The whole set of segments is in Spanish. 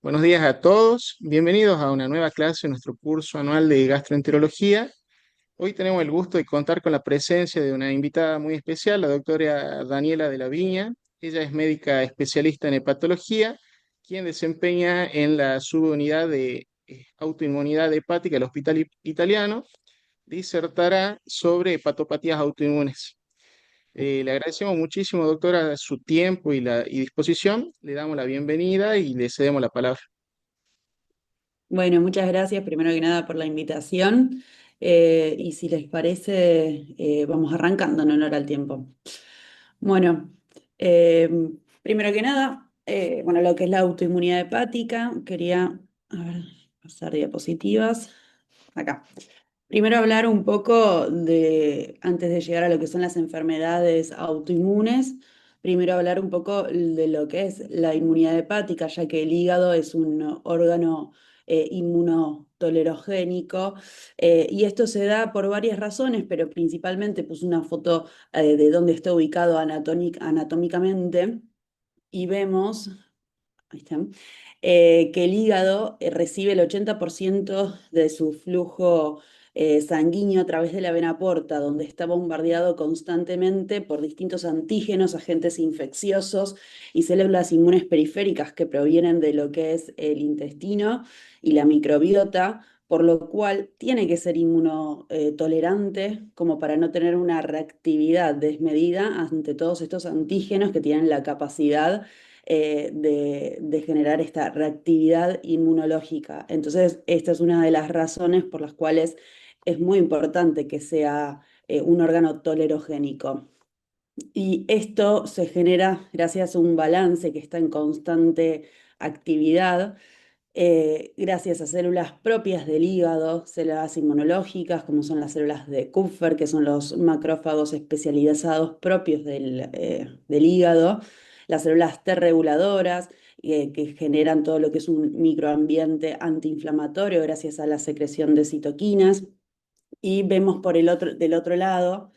Buenos días a todos, bienvenidos a una nueva clase en nuestro curso anual de gastroenterología. Hoy tenemos el gusto de contar con la presencia de una invitada muy especial, la doctora Daniela de la Viña. Ella es médica especialista en hepatología, quien desempeña en la subunidad de autoinmunidad hepática del Hospital Italiano. Disertará sobre hepatopatías autoinmunes. Le agradecemos muchísimo, doctora, su tiempo y disposición. Le damos la bienvenida y le cedemos la palabra. Bueno, muchas gracias primero que nada por la invitación. Y si les parece, vamos arrancando en honor al tiempo. Bueno, eh, primero que nada, bueno, lo que es la autoinmunidad hepática, quería, a ver, pasar diapositivas. Acá. Primero hablar un poco de, antes de llegar a lo que son las enfermedades autoinmunes, primero hablar un poco de lo que es la inmunidad hepática, ya que el hígado es un órgano inmunotolerogénico, y esto se da por varias razones, pero principalmente puse una foto de dónde está ubicado anatómicamente y vemos, ahí está, que el hígado recibe el 80% de su flujo sanguíneo a través de la vena porta, donde está bombardeado constantemente por distintos antígenos, agentes infecciosos y células inmunes periféricas que provienen de lo que es el intestino y la microbiota, por lo cual tiene que ser inmunotolerante como para no tener una reactividad desmedida ante todos estos antígenos que tienen la capacidad de generar esta reactividad inmunológica. Entonces, esta es una de las razones por las cuales es muy importante que sea un órgano tolerogénico. Y esto se genera gracias a un balance que está en constante actividad, gracias a células propias del hígado, células inmunológicas, como son las células de Kupffer, que son los macrófagos especializados propios del hígado, las células T reguladoras, que generan todo lo que es un microambiente antiinflamatorio gracias a la secreción de citoquinas. Y vemos del otro lado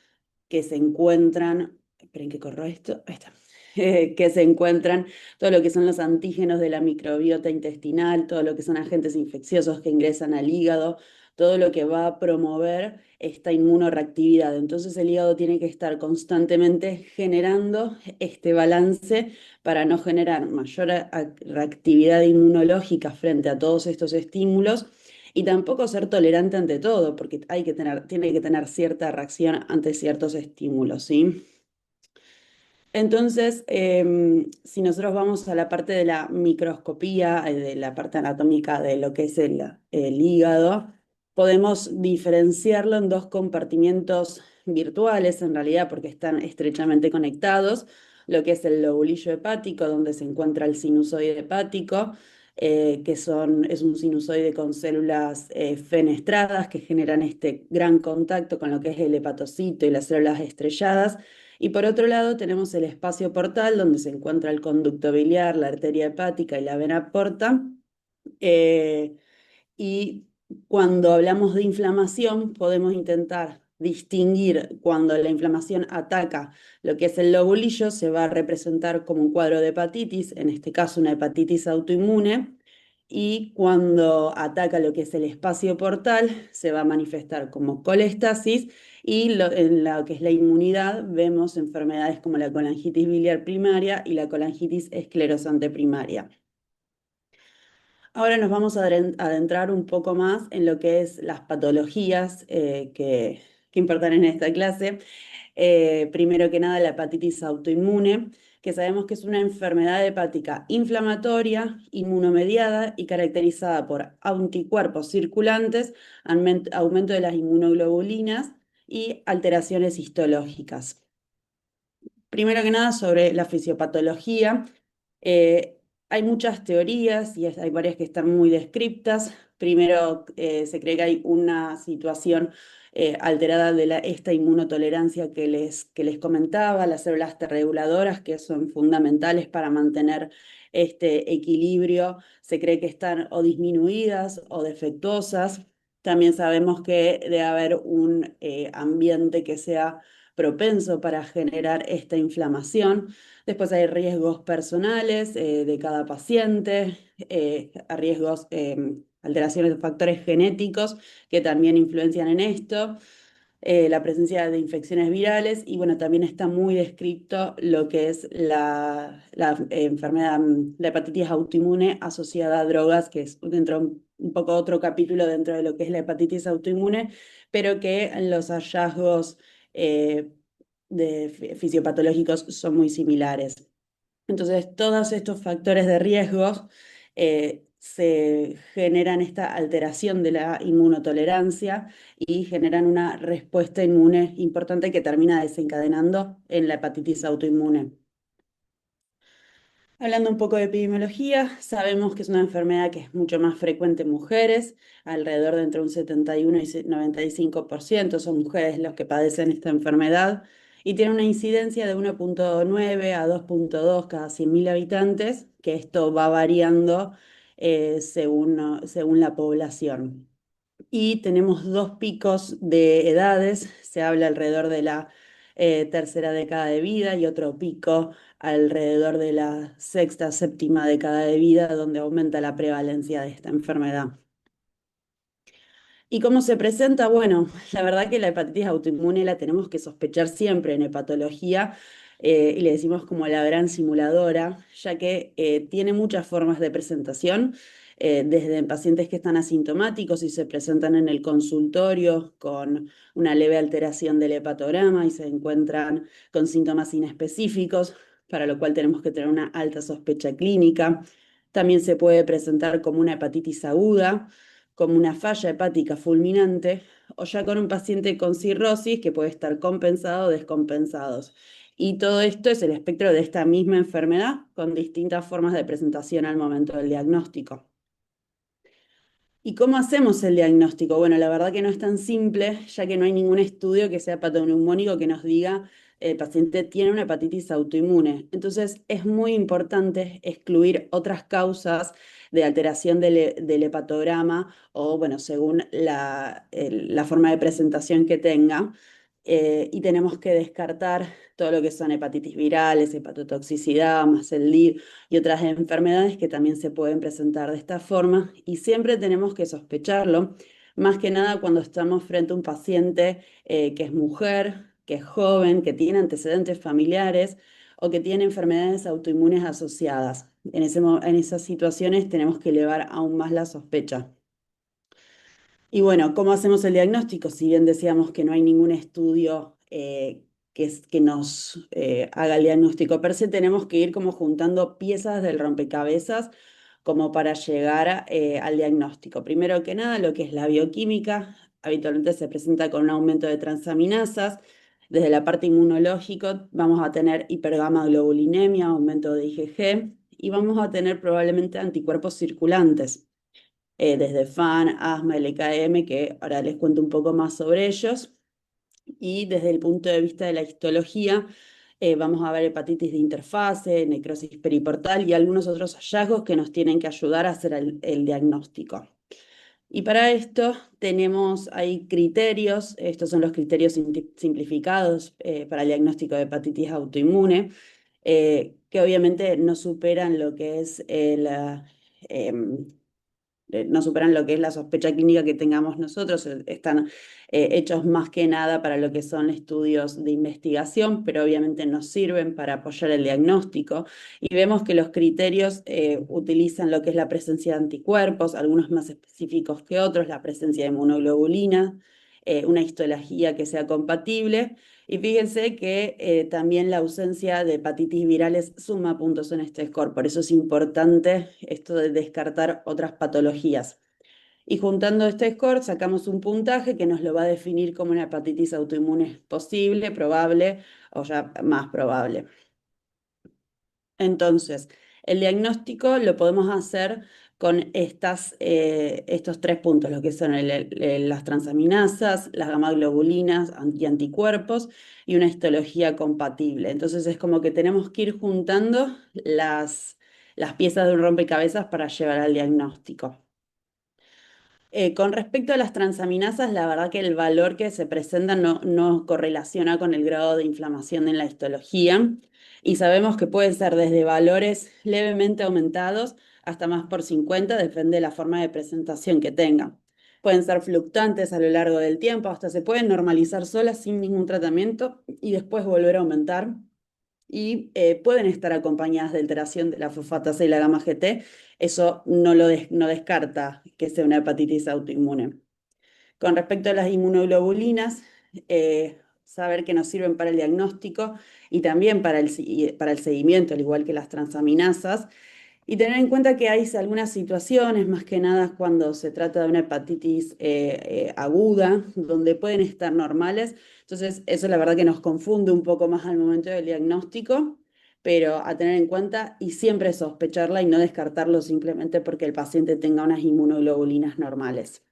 que se encuentran, esperen que corro esto, ahí está, que se encuentran todo lo que son los antígenos de la microbiota intestinal, todo lo que son agentes infecciosos que ingresan al hígado, todo lo que va a promover esta inmunoreactividad. Entonces el hígado tiene que estar constantemente generando este balance para no generar mayor reactividad inmunológica frente a todos estos estímulos y tampoco ser tolerante ante todo, porque tiene que tener cierta reacción ante ciertos estímulos, ¿sí? Entonces, si nosotros vamos a la parte de la microscopía, de la parte anatómica de lo que es el hígado, podemos diferenciarlo en dos compartimientos virtuales, en realidad, porque están estrechamente conectados, lo que es el lobulillo hepático, donde se encuentra el sinusoide hepático, es un sinusoide con células fenestradas que generan este gran contacto con lo que es el hepatocito y las células estrelladas. Y por otro lado tenemos el espacio portal donde se encuentra el conducto biliar, la arteria hepática y la vena porta. Eh, y cuando hablamos de inflamación podemos intentar distinguir cuando la inflamación ataca lo que es el lobulillo, se va a representar como un cuadro de hepatitis, en este caso una hepatitis autoinmune. Y cuando ataca lo que es el espacio portal, se va a manifestar como colestasis y en lo que es la inmunidad vemos enfermedades como la colangitis biliar primaria y la colangitis esclerosante primaria. Ahora nos vamos a adentrar un poco más en lo que es las patologías que importan en esta clase. Primero que nada, la hepatitis autoinmune, que sabemos que es una enfermedad hepática inflamatoria, inmunomediada y caracterizada por anticuerpos circulantes, aumento de las inmunoglobulinas y alteraciones histológicas. Primero que nada, sobre la fisiopatología. Eh, Hay muchas teorías y hay varias que están muy descriptas. Primero, se cree que hay una situación alterada de esta inmunotolerancia que les comentaba, las células T reguladoras que son fundamentales para mantener este equilibrio. Se cree que están o disminuidas o defectuosas. También sabemos que debe haber un ambiente que sea propenso para generar esta inflamación. Después hay riesgos personales de cada paciente, a riesgos, alteraciones de factores genéticos que también influencian en esto, la presencia de infecciones virales y bueno, también está muy descrito lo que es la enfermedad, la hepatitis autoinmune asociada a drogas, que es dentro un poco otro capítulo dentro de lo que es la hepatitis autoinmune, pero que los hallazgos fisiopatológicos son muy similares. Entonces, todos estos factores de riesgos se generan esta alteración de la inmunotolerancia y generan una respuesta inmune importante que termina desencadenando en la hepatitis autoinmune. Hablando un poco de epidemiología, sabemos que es una enfermedad que es mucho más frecuente en mujeres, alrededor de entre un 71 y 95% son mujeres los que padecen esta enfermedad y tiene una incidencia de 1,9 a 2,2 cada 100.000 habitantes, que esto va variando según la población. Y tenemos dos picos de edades, se habla alrededor de la tercera década de vida y otro pico alrededor de la sexta, séptima década de vida, donde aumenta la prevalencia de esta enfermedad. ¿Y cómo se presenta? Bueno, la verdad que la hepatitis autoinmune la tenemos que sospechar siempre en hepatología y le decimos como la gran simuladora, ya que tiene muchas formas de presentación, desde en pacientes que están asintomáticos y se presentan en el consultorio con una leve alteración del hepatograma y se encuentran con síntomas inespecíficos, para lo cual tenemos que tener una alta sospecha clínica. También se puede presentar como una hepatitis aguda, como una falla hepática fulminante, o ya con un paciente con cirrosis que puede estar compensado o descompensados. Y todo esto es el espectro de esta misma enfermedad con distintas formas de presentación al momento del diagnóstico. ¿Y cómo hacemos el diagnóstico? Bueno, la verdad que no es tan simple, ya que no hay ningún estudio que sea patoneumónico que nos diga el paciente tiene una hepatitis autoinmune. Entonces, es muy importante excluir otras causas de alteración del hepatograma o, bueno, según la forma de presentación que tenga. Y tenemos que descartar todo lo que son hepatitis virales, hepatotoxicidad, más el LIV y otras enfermedades que también se pueden presentar de esta forma y siempre tenemos que sospecharlo, más que nada cuando estamos frente a un paciente que es mujer, que es joven, que tiene antecedentes familiares o que tiene enfermedades autoinmunes asociadas. En esas situaciones tenemos que elevar aún más la sospecha. Y bueno, ¿cómo hacemos el diagnóstico? Si bien decíamos que no hay ningún estudio que nos haga el diagnóstico per se, tenemos que ir como juntando piezas del rompecabezas como para llegar al diagnóstico. Primero que nada, lo que es la bioquímica, habitualmente se presenta con un aumento de transaminasas. Desde la parte inmunológica vamos a tener hipergamaglobulinemia, aumento de IgG, y vamos a tener probablemente anticuerpos circulantes desde FAN, asma, LKM, que ahora les cuento un poco más sobre ellos. Y desde el punto de vista de la histología, vamos a ver hepatitis de interfase, necrosis periportal y algunos otros hallazgos que nos tienen que ayudar a hacer el diagnóstico. Y para esto tenemos ahí criterios, estos son los criterios simplificados para el diagnóstico de hepatitis autoinmune, que obviamente no superan lo que es no superan lo que es la sospecha clínica que tengamos nosotros, están hechos más que nada para lo que son estudios de investigación, pero obviamente nos sirven para apoyar el diagnóstico. Y vemos que los criterios utilizan lo que es la presencia de anticuerpos, algunos más específicos que otros, la presencia de inmunoglobulina, una histología que sea compatible. Y fíjense que también la ausencia de hepatitis virales suma puntos en este score. Por eso es importante esto de descartar otras patologías. Y juntando este score sacamos un puntaje que nos lo va a definir como una hepatitis autoinmune posible, probable o ya más probable. Entonces, el diagnóstico lo podemos hacer con estos tres puntos, lo que son las transaminasas, las gamaglobulinas y anticuerpos y una histología compatible. Entonces es como que tenemos que ir juntando las piezas de un rompecabezas para llevar al diagnóstico. Con respecto a las transaminasas, la verdad que el valor que se presenta no correlaciona con el grado de inflamación en la histología y sabemos que puede ser desde valores levemente aumentados hasta más por 50, depende de la forma de presentación que tengan. Pueden ser fluctuantes a lo largo del tiempo, hasta se pueden normalizar solas sin ningún tratamiento y después volver a aumentar. Y pueden estar acompañadas de alteración de la fosfatasa y la gamma GT. Eso no descarta que sea una hepatitis autoinmune. Con respecto a las inmunoglobulinas, saber que nos sirven para el diagnóstico y también para el seguimiento, al igual que las transaminasas. Y tener en cuenta que hay algunas situaciones, más que nada cuando se trata de una hepatitis aguda, donde pueden estar normales. Entonces, eso la verdad que nos confunde un poco más al momento del diagnóstico, pero a tener en cuenta y siempre sospecharla y no descartarlo simplemente porque el paciente tenga unas inmunoglobulinas normales.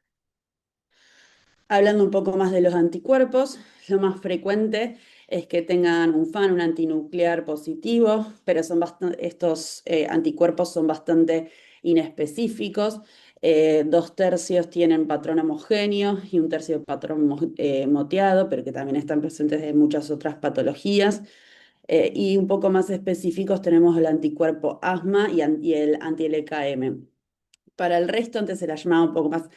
Hablando un poco más de los anticuerpos, lo más frecuente es que tengan un FAN, un antinuclear positivo, pero estos anticuerpos son bastante inespecíficos. 2/3 tienen patrón homogéneo y 1/3 patrón moteado, pero que también están presentes en muchas otras patologías. Y un poco más específicos tenemos el anticuerpo asma y el anti-LKM. Para el resto, antes se la llamaba un poco más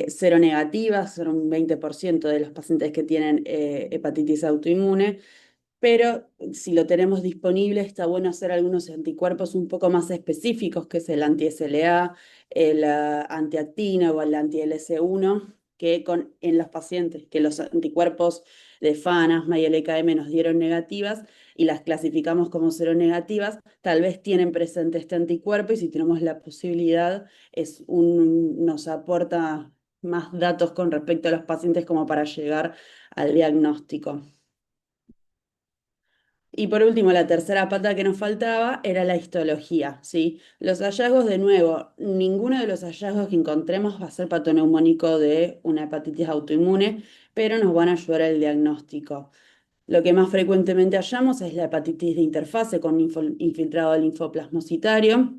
seronegativas, son un 20% de los pacientes que tienen hepatitis autoinmune, pero si lo tenemos disponible, está bueno hacer algunos anticuerpos un poco más específicos, que es el anti-SLA, el antiactina o el anti-LS1, en los pacientes, que los anticuerpos de FAN, asma y LKM nos dieron negativas y las clasificamos como seronegativas, tal vez tienen presente este anticuerpo y si tenemos la posibilidad, nos aporta más datos con respecto a los pacientes como para llegar al diagnóstico. Y por último, la tercera pata que nos faltaba era la histología, ¿sí? Los hallazgos, de nuevo, ninguno de los hallazgos que encontremos va a ser patoneumónico de una hepatitis autoinmune, pero nos van a ayudar al diagnóstico. Lo que más frecuentemente hallamos es la hepatitis de interfase con infiltrado linfoplasmocitario,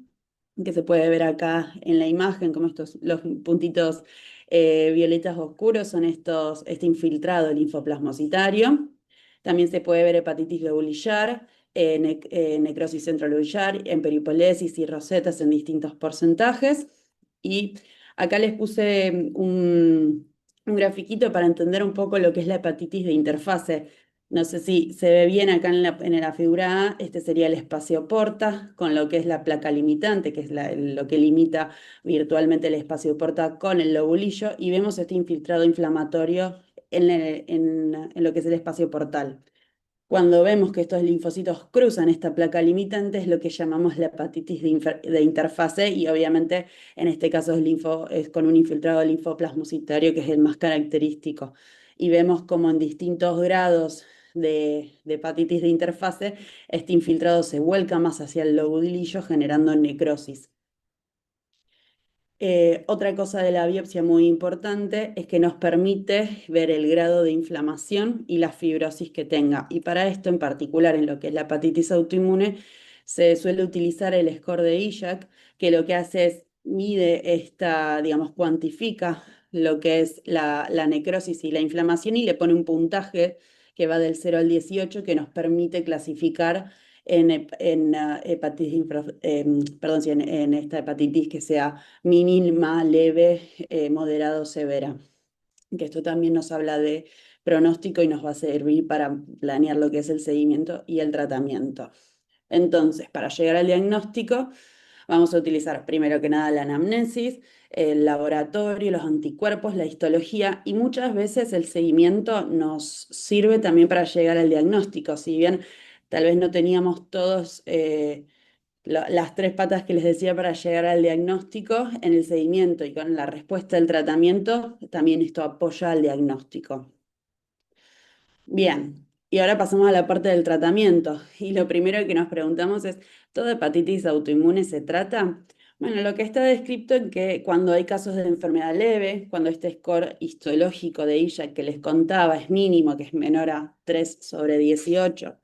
que se puede ver acá en la imagen, como los puntitos violetas oscuros son este infiltrado linfoplasmocitario. También se puede ver hepatitis lobulillar, necrosis centrolobulillar, en peripolesis y rosetas en distintos porcentajes. Y acá les puse un grafiquito para entender un poco lo que es la hepatitis de interfase. No sé si se ve bien acá en la figura A, este sería el espacio porta, con lo que es la placa limitante, que es lo que limita virtualmente el espacio porta con el lobulillo, y vemos este infiltrado inflamatorio en lo que es el espacio portal. Cuando vemos que estos linfocitos cruzan esta placa limitante es lo que llamamos la hepatitis de interfase y obviamente en este caso es con un infiltrado linfoplasmocitario que es el más característico. Y vemos como en distintos grados de hepatitis de interfase este infiltrado se vuelca más hacia el lobulillo generando necrosis. Otra cosa de la biopsia muy importante es que nos permite ver el grado de inflamación y la fibrosis que tenga. Y para esto, en particular en lo que es la hepatitis autoinmune, se suele utilizar el score de IJAK, que lo que hace es mide digamos, cuantifica lo que es la necrosis y la inflamación y le pone un puntaje que va del 0 al 18 que nos permite clasificar hepatitis, perdón, si en esta hepatitis que sea mínima, leve, moderado, severa. Que esto también nos habla de pronóstico y nos va a servir para planear lo que es el seguimiento y el tratamiento. Entonces, para llegar al diagnóstico, vamos a utilizar primero que nada la anamnesis, el laboratorio, los anticuerpos, la histología y muchas veces el seguimiento nos sirve también para llegar al diagnóstico. Si bien tal vez no teníamos todos las tres patas que les decía para llegar al diagnóstico, en el seguimiento y con la respuesta del tratamiento, también esto apoya al diagnóstico. Bien, y ahora pasamos a la parte del tratamiento. Y lo primero que nos preguntamos es, ¿toda hepatitis autoinmune se trata? Bueno, lo que está descrito en que cuando hay casos de enfermedad leve, cuando este score histológico de IJAK que les contaba es mínimo, que es menor a 3/18,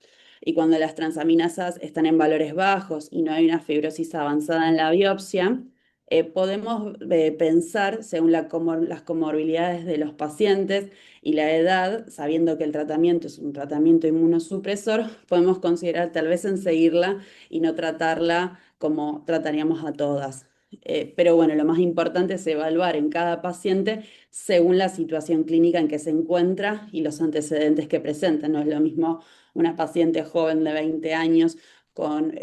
y cuando las transaminasas están en valores bajos y no hay una fibrosis avanzada en la biopsia, podemos pensar, según las comorbilidades de los pacientes, y la edad, sabiendo que el tratamiento es un tratamiento inmunosupresor, podemos considerar tal vez en seguirla y no tratarla como trataríamos a todas. pero bueno, lo más importante es evaluar en cada paciente según la situación clínica en que se encuentra y los antecedentes que presenta. No es lo mismo una paciente joven de 20 años con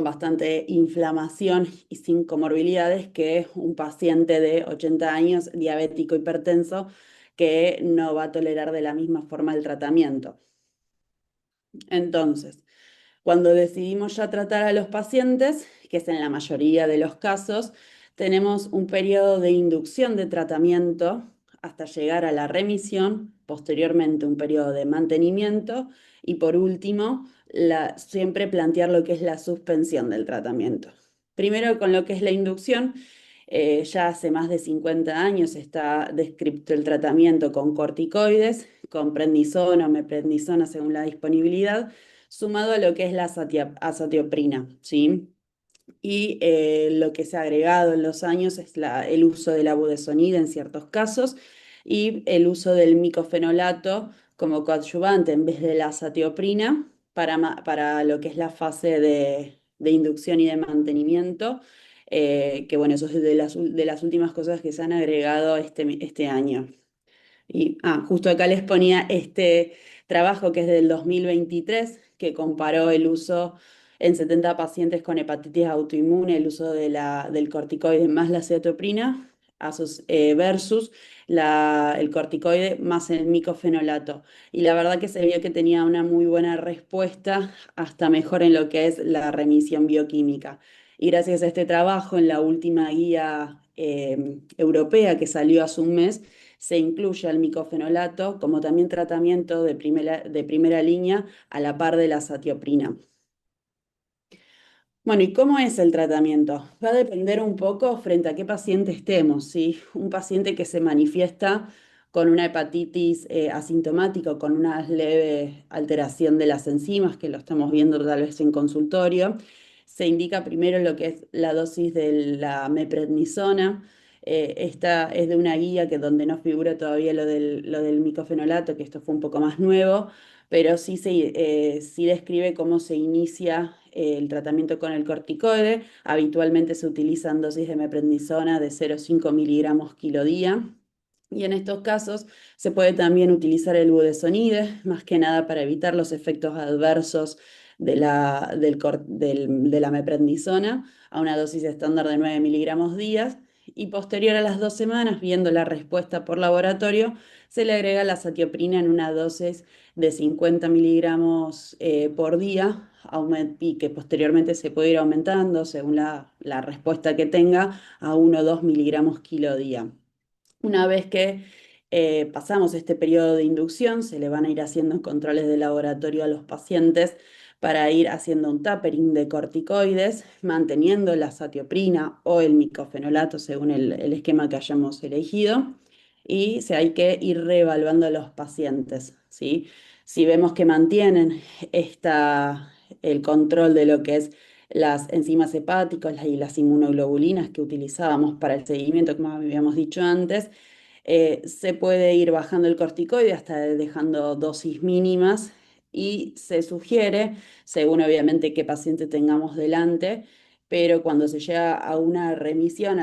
bastante inflamación y sin comorbilidades que un paciente de 80 años diabético hipertenso que no va a tolerar de la misma forma el tratamiento. Entonces, cuando decidimos ya tratar a los pacientes, que es en la mayoría de los casos, tenemos un periodo de inducción de tratamiento hasta llegar a la remisión, posteriormente un periodo de mantenimiento y por último, siempre plantear lo que es la suspensión del tratamiento. Primero con lo que es la inducción, ya hace más de 50 años está descrito el tratamiento con corticoides, con prednisona o meprednisona según la disponibilidad, sumado a lo que es la azatioprina, ¿sí? Y lo que se ha agregado en los años es el uso de la budesonida en ciertos casos y el uso del micofenolato como coadyuvante en vez de la azatioprina para lo que es la fase de inducción y de mantenimiento, que bueno, eso es de las últimas cosas que se han agregado este año. Y justo acá les ponía este trabajo que es del 2023, que comparó el uso en 70 pacientes con hepatitis autoinmune, el uso del corticoide más la cetoprina versus el corticoide más el micofenolato. Y la verdad que se vio que tenía una muy buena respuesta, hasta mejor en lo que es la remisión bioquímica. Y gracias a este trabajo, en la última guía europea que salió hace un mes, se incluye al micofenolato como también tratamiento de primera línea a la par de la azatioprina. Bueno, ¿y cómo es el tratamiento? Va a depender un poco frente a qué paciente estemos, ¿sí? Un paciente que se manifiesta con una hepatitis asintomática o con una leve alteración de las enzimas, que lo estamos viendo tal vez en consultorio, se indica primero lo que es la dosis de la meprednisona. Esta es de una guía que donde no figura todavía lo del micofenolato, que esto fue un poco más nuevo, pero sí describe cómo se inicia el tratamiento con el corticoide. Habitualmente se utilizan dosis de meprednisona de 0,5 miligramos kilo día. Y en estos casos se puede también utilizar el budesonide, más que nada para evitar los efectos adversos de la meprednisona a una dosis estándar de 9 miligramos días. Y posterior a las 2 semanas, viendo la respuesta por laboratorio, se le agrega la azatioprina en una dosis de 50 miligramos por día y que posteriormente se puede ir aumentando según la respuesta que tenga a 1 o 2 miligramos kilo día. Una vez que pasamos este periodo de inducción, se le van a ir haciendo controles de laboratorio a los pacientes para ir haciendo un tapering de corticoides, manteniendo la azatioprina o el micofenolato según el esquema que hayamos elegido. Y hay que ir reevaluando a los pacientes, ¿sí? Si vemos que mantienen el control de lo que es las enzimas hepáticas y las inmunoglobulinas que utilizábamos para el seguimiento, como habíamos dicho antes, se puede ir bajando el corticoide hasta dejando dosis mínimas y se sugiere, según obviamente qué paciente tengamos delante, pero cuando se llega a una remisión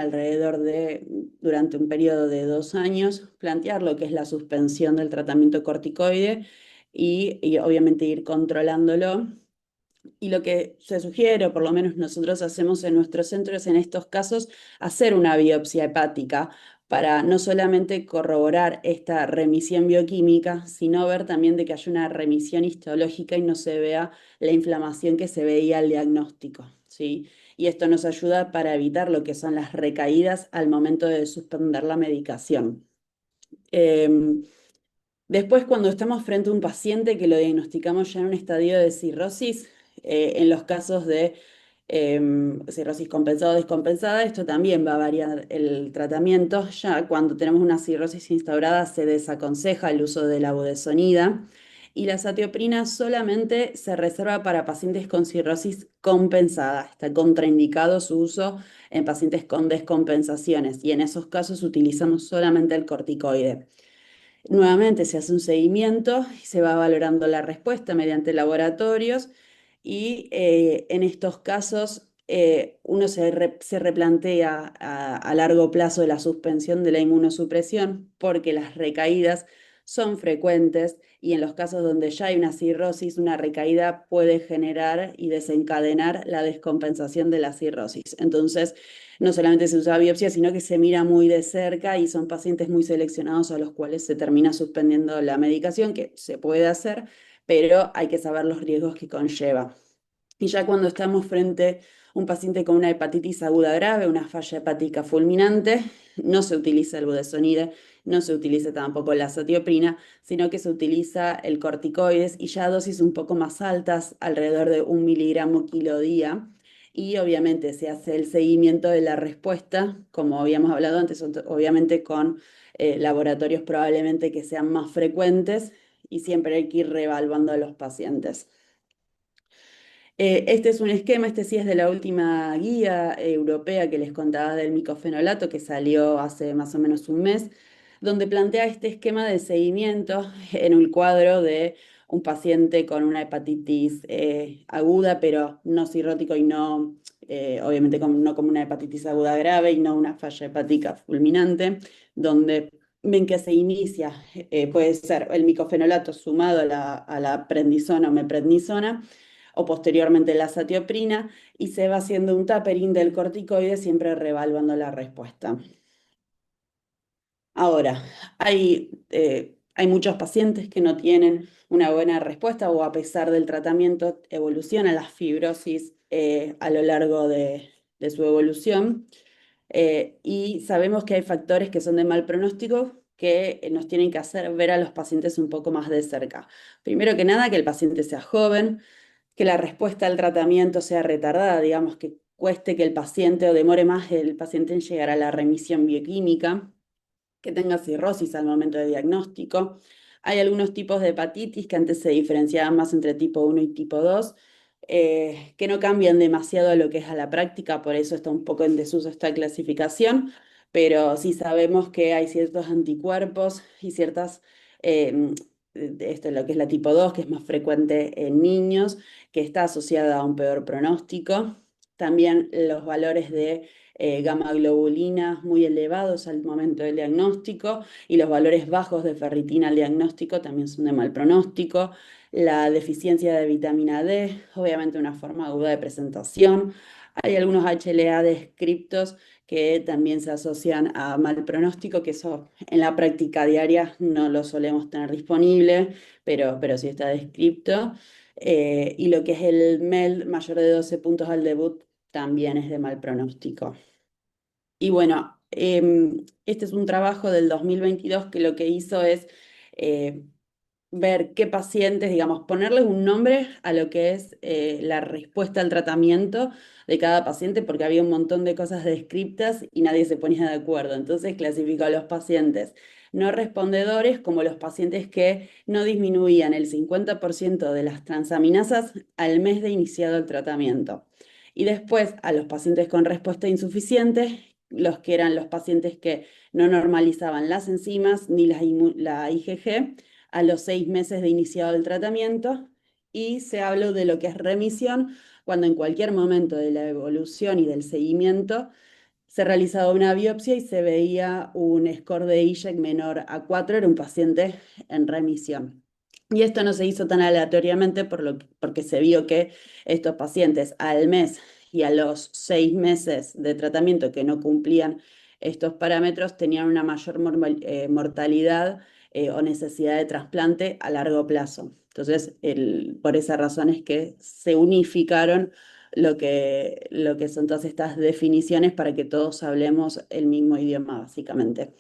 durante un periodo de 2 años, plantear lo que es la suspensión del tratamiento corticoide y obviamente ir controlándolo. Y lo que se sugiere, o por lo menos nosotros hacemos en nuestro centro, es en estos casos hacer una biopsia hepática para no solamente corroborar esta remisión bioquímica, sino ver también de que haya una remisión histológica y no se vea la inflamación que se veía al diagnóstico, ¿sí? Y esto nos ayuda para evitar lo que son las recaídas al momento de suspender la medicación. Después, cuando estamos frente a un paciente que lo diagnosticamos ya en un estadio de cirrosis, en los casos de cirrosis compensada o descompensada, esto también va a variar el tratamiento. Ya cuando tenemos una cirrosis instaurada, se desaconseja el uso de la budesonida y la azatioprina solamente se reserva para pacientes con cirrosis compensada. Está contraindicado su uso en pacientes con descompensaciones y en esos casos utilizamos solamente el corticoide. Nuevamente se hace un seguimiento y se va valorando la respuesta mediante laboratorios y en estos casos uno se replantea a largo plazo la suspensión de la inmunosupresión porque las recaídas son frecuentes y en los casos donde ya hay una cirrosis, una recaída puede generar y desencadenar la descompensación de la cirrosis. Entonces, no solamente se usa biopsia, sino que se mira muy de cerca y son pacientes muy seleccionados a los cuales se termina suspendiendo la medicación, que se puede hacer, pero hay que saber los riesgos que conlleva. Y ya cuando estamos frente a un paciente con una hepatitis aguda grave, una falla hepática fulminante, no se utiliza el budesonide, no se utiliza tampoco la azatioprina, sino que se utiliza el corticoides y ya dosis un poco más altas, alrededor de 1 mg/kg día. Y obviamente se hace el seguimiento de la respuesta, como habíamos hablado antes, obviamente con laboratorios probablemente que sean más frecuentes y siempre hay que ir reevaluando a los pacientes. Este es un esquema, este sí es de la última guía europea que les contaba del micofenolato, que salió hace más o menos un mes, donde plantea este esquema de seguimiento en un cuadro de un paciente con una hepatitis aguda, pero no cirrótico y no, obviamente no como una hepatitis aguda grave y no una falla hepática fulminante, donde ven que se inicia, puede ser el micofenolato sumado a la prednisona o meprednisona, o posteriormente la azatioprina, y se va haciendo un tapering del corticoide, siempre reevaluando la respuesta. Ahora, hay muchos pacientes que no tienen una buena respuesta o a pesar del tratamiento evoluciona la fibrosis a lo largo de su evolución. Y sabemos que hay factores que son de mal pronóstico que nos tienen que hacer ver a los pacientes un poco más de cerca. Primero que nada, que el paciente sea joven, que la respuesta al tratamiento sea retardada, digamos, que cueste que el paciente o demore más el paciente en llegar a la remisión bioquímica, que tenga cirrosis al momento de diagnóstico. Hay algunos tipos de hepatitis que antes se diferenciaban más entre tipo 1 y tipo 2, que no cambian demasiado a lo que es a la práctica, por eso está un poco en desuso esta clasificación, pero sí sabemos que hay ciertos anticuerpos y ciertas, esto es lo que es la tipo 2, que es más frecuente en niños, que está asociada a un peor pronóstico. También los valores de gamma globulina muy elevados al momento del diagnóstico y los valores bajos de ferritina al diagnóstico también son de mal pronóstico. La deficiencia de vitamina D, obviamente una forma aguda de presentación. Hay algunos HLA descriptos que también se asocian a mal pronóstico, que eso en la práctica diaria no lo solemos tener disponible, pero sí está descripto. Y lo que es el MEL mayor de 12 puntos al debut también es de mal pronóstico. Y bueno, este es un trabajo del 2022 que lo que hizo es eh, ver qué pacientes, digamos, ponerles un nombre a lo que es la respuesta al tratamiento de cada paciente, porque había un montón de cosas descriptas y nadie se ponía de acuerdo. Entonces clasificó a los pacientes no respondedores como los pacientes que no disminuían el 50% de las transaminasas al mes de iniciado el tratamiento. Y después a los pacientes con respuesta insuficiente, los que eran los pacientes que no normalizaban las enzimas ni la IgG a los 6 meses de iniciado el tratamiento, y se habló de lo que es remisión cuando en cualquier momento de la evolución y del seguimiento se realizaba una biopsia y se veía un score de IGEC menor a 4, era un paciente en remisión. Y esto no se hizo tan aleatoriamente porque se vio que estos pacientes al mes y a los 6 meses de tratamiento que no cumplían estos parámetros tenían una mayor mortalidad o necesidad de trasplante a largo plazo. Entonces, por esa razón es que se unificaron lo que son todas estas definiciones para que todos hablemos el mismo idioma, básicamente.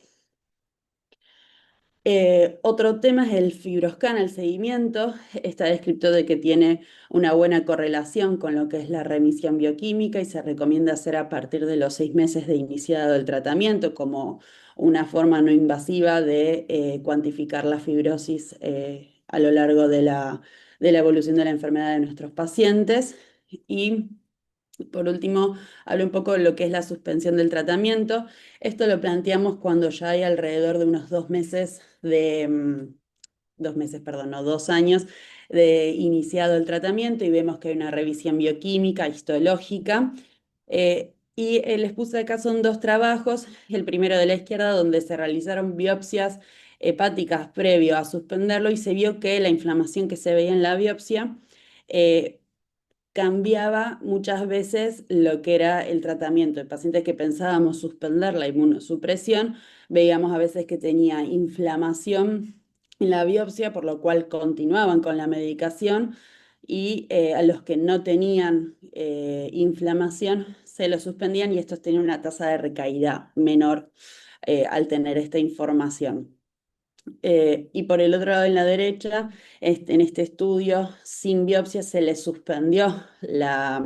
Otro tema es el FibroScan, el seguimiento. Está descrito de que tiene una buena correlación con lo que es la remisión bioquímica y se recomienda hacer a partir de los 6 meses de iniciado el tratamiento como una forma no invasiva de cuantificar la fibrosis a lo largo de la evolución de la enfermedad de nuestros pacientes. Y por último, hablo un poco de lo que es la suspensión del tratamiento. Esto lo planteamos cuando ya hay alrededor de unos 2 meses 2 meses, perdón, no, 2 años de iniciado el tratamiento y vemos que hay una revisión bioquímica, histológica, Y les puse acá son dos trabajos, el primero de la izquierda donde se realizaron biopsias hepáticas previo a suspenderlo y se vio que la inflamación que se veía en la biopsia eh, cambiaba muchas veces lo que era el tratamiento. El paciente que pensábamos suspender la inmunosupresión, veíamos a veces que tenía inflamación en la biopsia, por lo cual continuaban con la medicación y a los que no tenían inflamación se lo suspendían y estos tenían una tasa de recaída menor al tener esta información. Y por el otro lado, en la derecha, en este estudio, sin biopsia se le suspendió la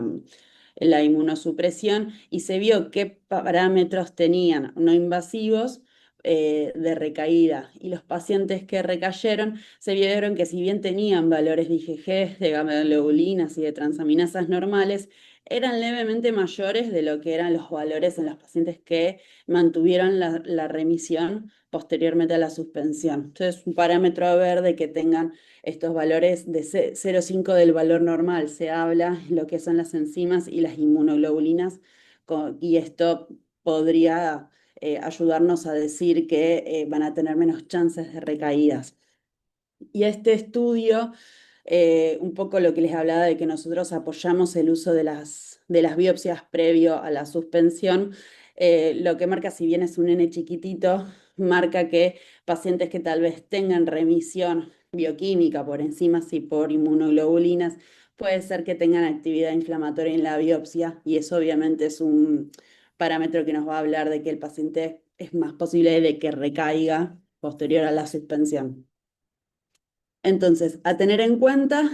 inmunosupresión y se vio qué parámetros tenían no invasivos de recaída. Y los pacientes que recayeron se vieron que si bien tenían valores de IgG, de gamma-globulinas y de transaminasas normales, eran levemente mayores de lo que eran los valores en los pacientes que mantuvieron la remisión posteriormente a la suspensión. Entonces, un parámetro a ver de que tengan estos valores de 0,5 del valor normal. Se habla lo que son las enzimas y las inmunoglobulinas, y esto podría ayudarnos a decir que van a tener menos chances de recaídas. Y este estudio, un poco lo que les hablaba de que nosotros apoyamos el uso de las biopsias previo a la suspensión, lo que marca, si bien es un N chiquitito, marca que pacientes que tal vez tengan remisión bioquímica por enzimas y por inmunoglobulinas, puede ser que tengan actividad inflamatoria en la biopsia y eso obviamente es un parámetro que nos va a hablar de que el paciente es más posible de que recaiga posterior a la suspensión. Entonces, a tener en cuenta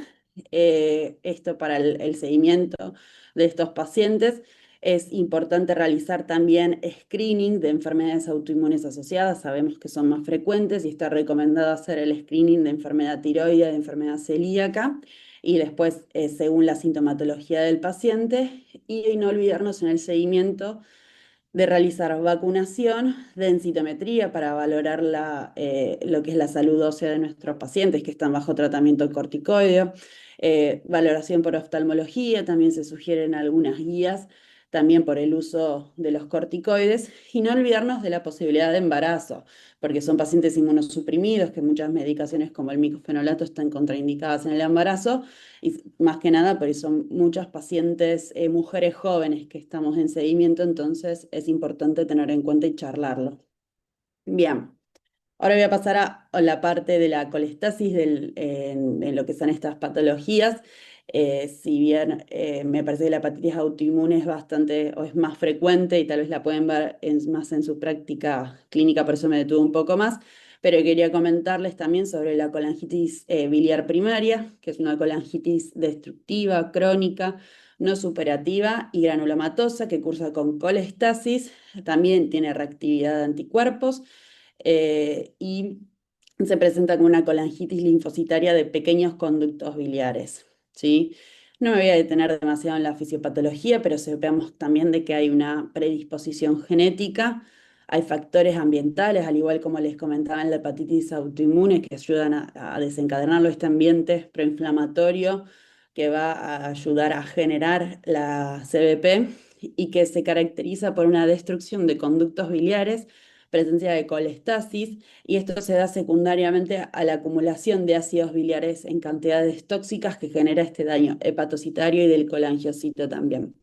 esto para el seguimiento de estos pacientes, es importante realizar también screening de enfermedades autoinmunes asociadas. Sabemos que son más frecuentes y está recomendado hacer el screening de enfermedad tiroidea, de enfermedad celíaca y después según la sintomatología del paciente y no olvidarnos en el seguimiento de realizar vacunación, densitometría para valorar lo que es la salud ósea de nuestros pacientes que están bajo tratamiento corticoideo, valoración por oftalmología, también se sugieren algunas guías, también por el uso de los corticoides, y no olvidarnos de la posibilidad de embarazo, porque son pacientes inmunosuprimidos, que muchas medicaciones como el micofenolato están contraindicadas en el embarazo, y más que nada, porque son muchas pacientes, mujeres jóvenes que estamos en seguimiento, entonces es importante tener en cuenta y charlarlo. Bien, ahora voy a pasar a la parte de la colestasis en lo que son estas patologías. Si bien me parece que la hepatitis autoinmune es bastante o es más frecuente y tal vez la pueden ver más en su práctica clínica, por eso me detuve un poco más, pero quería comentarles también sobre la colangitis biliar primaria, que es una colangitis destructiva, crónica, no superativa y granulomatosa que cursa con colestasis, también tiene reactividad de anticuerpos y se presenta como una colangitis linfocitaria de pequeños conductos biliares, ¿sí? No me voy a detener demasiado en la fisiopatología, pero sepamos también de que hay una predisposición genética, hay factores ambientales, al igual como les comentaba en la hepatitis autoinmune, que ayudan a desencadenarlo este ambiente proinflamatorio que va a ayudar a generar la CBP y que se caracteriza por una destrucción de conductos biliares, presencia de colestasis, y esto se da secundariamente a la acumulación de ácidos biliares en cantidades tóxicas que genera este daño hepatocitario y del colangiocito también.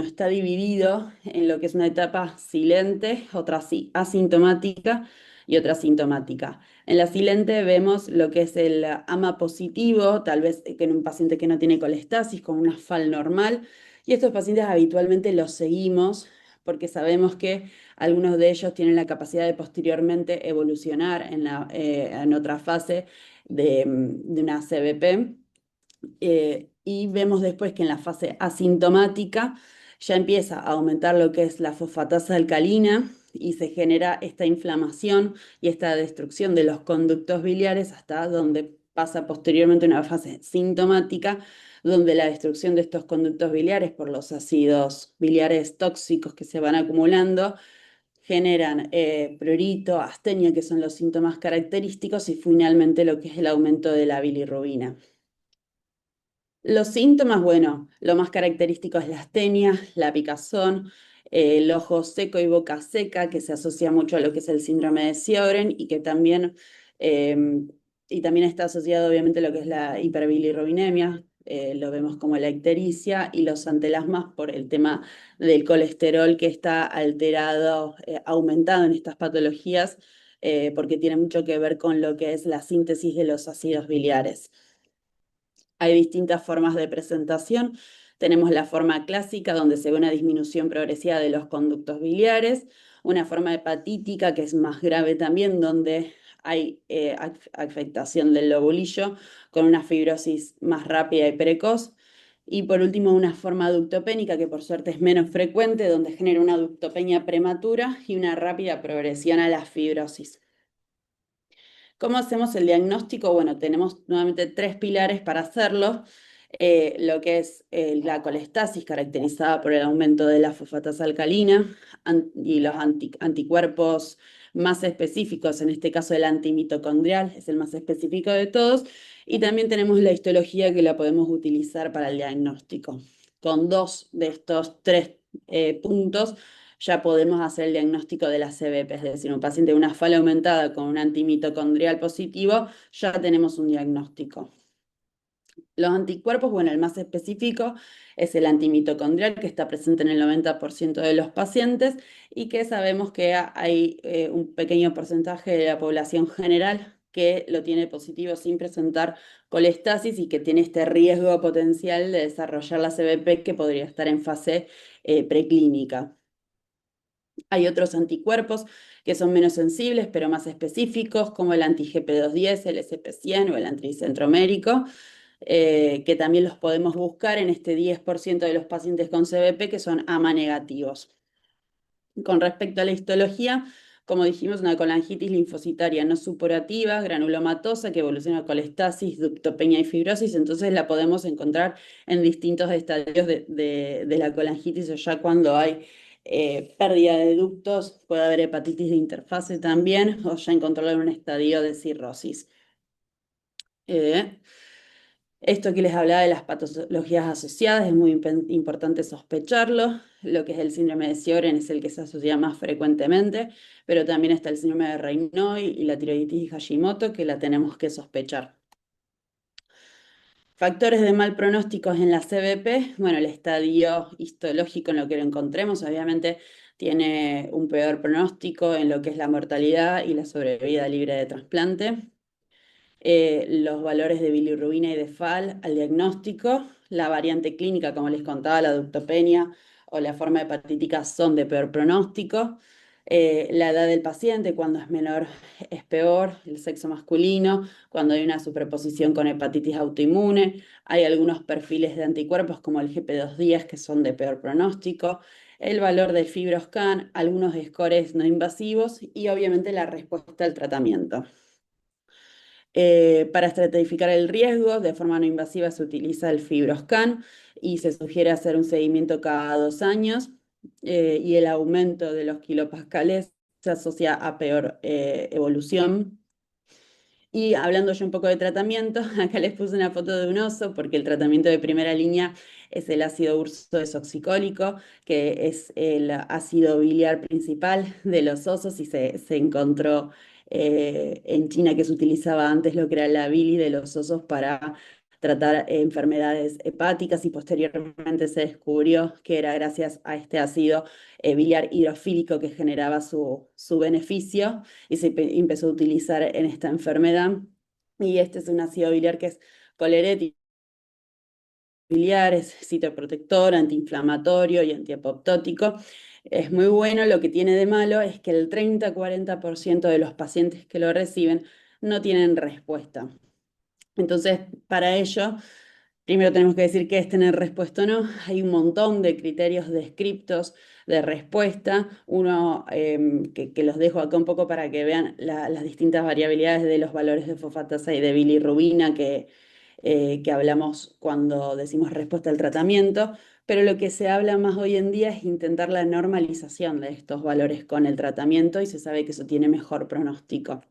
Está dividido en lo que es una etapa silente, otra asintomática y otra sintomática. En la silente vemos lo que es el AMA positivo, tal vez que en un paciente que no tiene colestasis, con una FAL normal, y estos pacientes habitualmente los seguimos porque sabemos que algunos de ellos tienen la capacidad de posteriormente evolucionar en otra fase de una CBP. Y vemos después que en la fase asintomática ya empieza a aumentar lo que es la fosfatasa alcalina y se genera esta inflamación y esta destrucción de los conductos biliares hasta donde pasa posteriormente una fase sintomática, donde la destrucción de estos conductos biliares por los ácidos biliares tóxicos que se van acumulando generan prurito, astenia, que son los síntomas característicos, y finalmente lo que es el aumento de la bilirrubina. Los síntomas, bueno, lo más característico es la astenia, la picazón, el ojo seco y boca seca, que se asocia mucho a lo que es el síndrome de Sjögren eh, y también está asociado obviamente a lo que es la hiperbilirrubinemia, lo vemos como la ictericia y los antelasmas por el tema del colesterol que está alterado, aumentado en estas patologías, porque tiene mucho que ver con lo que es la síntesis de los ácidos biliares. Hay distintas formas de presentación. Tenemos la forma clásica, donde se ve una disminución progresiva de los conductos biliares, una forma hepatítica, que es más grave también, donde hay afectación del lobulillo con una fibrosis más rápida y precoz. Y por último, una forma ductopénica, que por suerte es menos frecuente, donde genera una ductopenia prematura y una rápida progresión a la fibrosis. ¿Cómo hacemos el diagnóstico? Bueno, tenemos nuevamente tres pilares para hacerlo. Lo que es la colestasis, caracterizada por el aumento de la fosfatasa alcalina, y los anticuerpos más específicos, en este caso el antimitocondrial, es el más específico de todos, y también tenemos la histología, que la podemos utilizar para el diagnóstico. Con dos de estos tres puntos ya podemos hacer el diagnóstico de la CBP, es decir, un paciente de una fala aumentada con un antimitocondrial positivo, ya tenemos un diagnóstico. Los anticuerpos, bueno, el más específico es el antimitocondrial, que está presente en el 90% de los pacientes y que sabemos que hay un pequeño porcentaje de la población general que lo tiene positivo sin presentar colestasis y que tiene este riesgo potencial de desarrollar la CBP, que podría estar en fase preclínica. Hay otros anticuerpos que son menos sensibles, pero más específicos, como el anti-GP210, el SP100 o el anticentromérico, que también los podemos buscar en este 10% de los pacientes con CBP que son AMA negativos. Con respecto a la histología, como dijimos, una colangitis linfocitaria no supurativa, granulomatosa, que evoluciona a colestasis, ductopenia y fibrosis, entonces la podemos encontrar en distintos estadios de la colangitis, o ya cuando hay pérdida de ductos, puede haber hepatitis de interfase también, o ya encontrarla en un estadio de cirrosis. Esto que les hablaba de las patologías asociadas, es muy importante sospecharlo. Lo que es el síndrome de Sjögren es el que se asocia más frecuentemente, pero también está el síndrome de Raynaud y la tiroiditis Hashimoto, que la tenemos que sospechar. Factores de mal pronósticos en la CBP, bueno, el estadio histológico en lo que lo encontremos, obviamente tiene un peor pronóstico en lo que es la mortalidad y la sobrevida libre de trasplante. Los valores de bilirrubina y de FAL al diagnóstico, la variante clínica, como les contaba, la ductopenia o la forma hepatítica son de peor pronóstico. La edad del paciente, cuando es menor es peor, el sexo masculino, cuando hay una superposición con hepatitis autoinmune, hay algunos perfiles de anticuerpos como el GP210 que son de peor pronóstico, el valor del FibroScan, algunos scores no invasivos y obviamente la respuesta al tratamiento. Para estratificar el riesgo de forma no invasiva se utiliza el FibroScan y se sugiere hacer un seguimiento cada 2 años, y el aumento de los kilopascales se asocia a peor evolución. Y hablando yo un poco de tratamiento, acá les puse una foto de un oso porque el tratamiento de primera línea es el ácido urso desoxicólico, que es el ácido biliar principal de los osos y se encontró en China, que se utilizaba antes lo que era la bilis de los osos para tratar enfermedades hepáticas, y posteriormente se descubrió que era gracias a este ácido biliar hidrofílico que generaba su beneficio y se empezó a utilizar en esta enfermedad. Y este es un ácido biliar que es colerético biliar, es citoprotector, antiinflamatorio y antiapoptótico. Es muy bueno. Lo que tiene de malo es que el 30-40% de los pacientes que lo reciben no tienen respuesta. Entonces, para ello, primero tenemos que decir qué es tener respuesta o no. Hay un montón de criterios descriptos de respuesta. Uno que los dejo acá un poco para que vean las distintas variabilidades de los valores de fosfatasa y de bilirrubina que hablamos cuando decimos respuesta al tratamiento. Pero lo que se habla más hoy en día es intentar la normalización de estos valores con el tratamiento, y se sabe que eso tiene mejor pronóstico.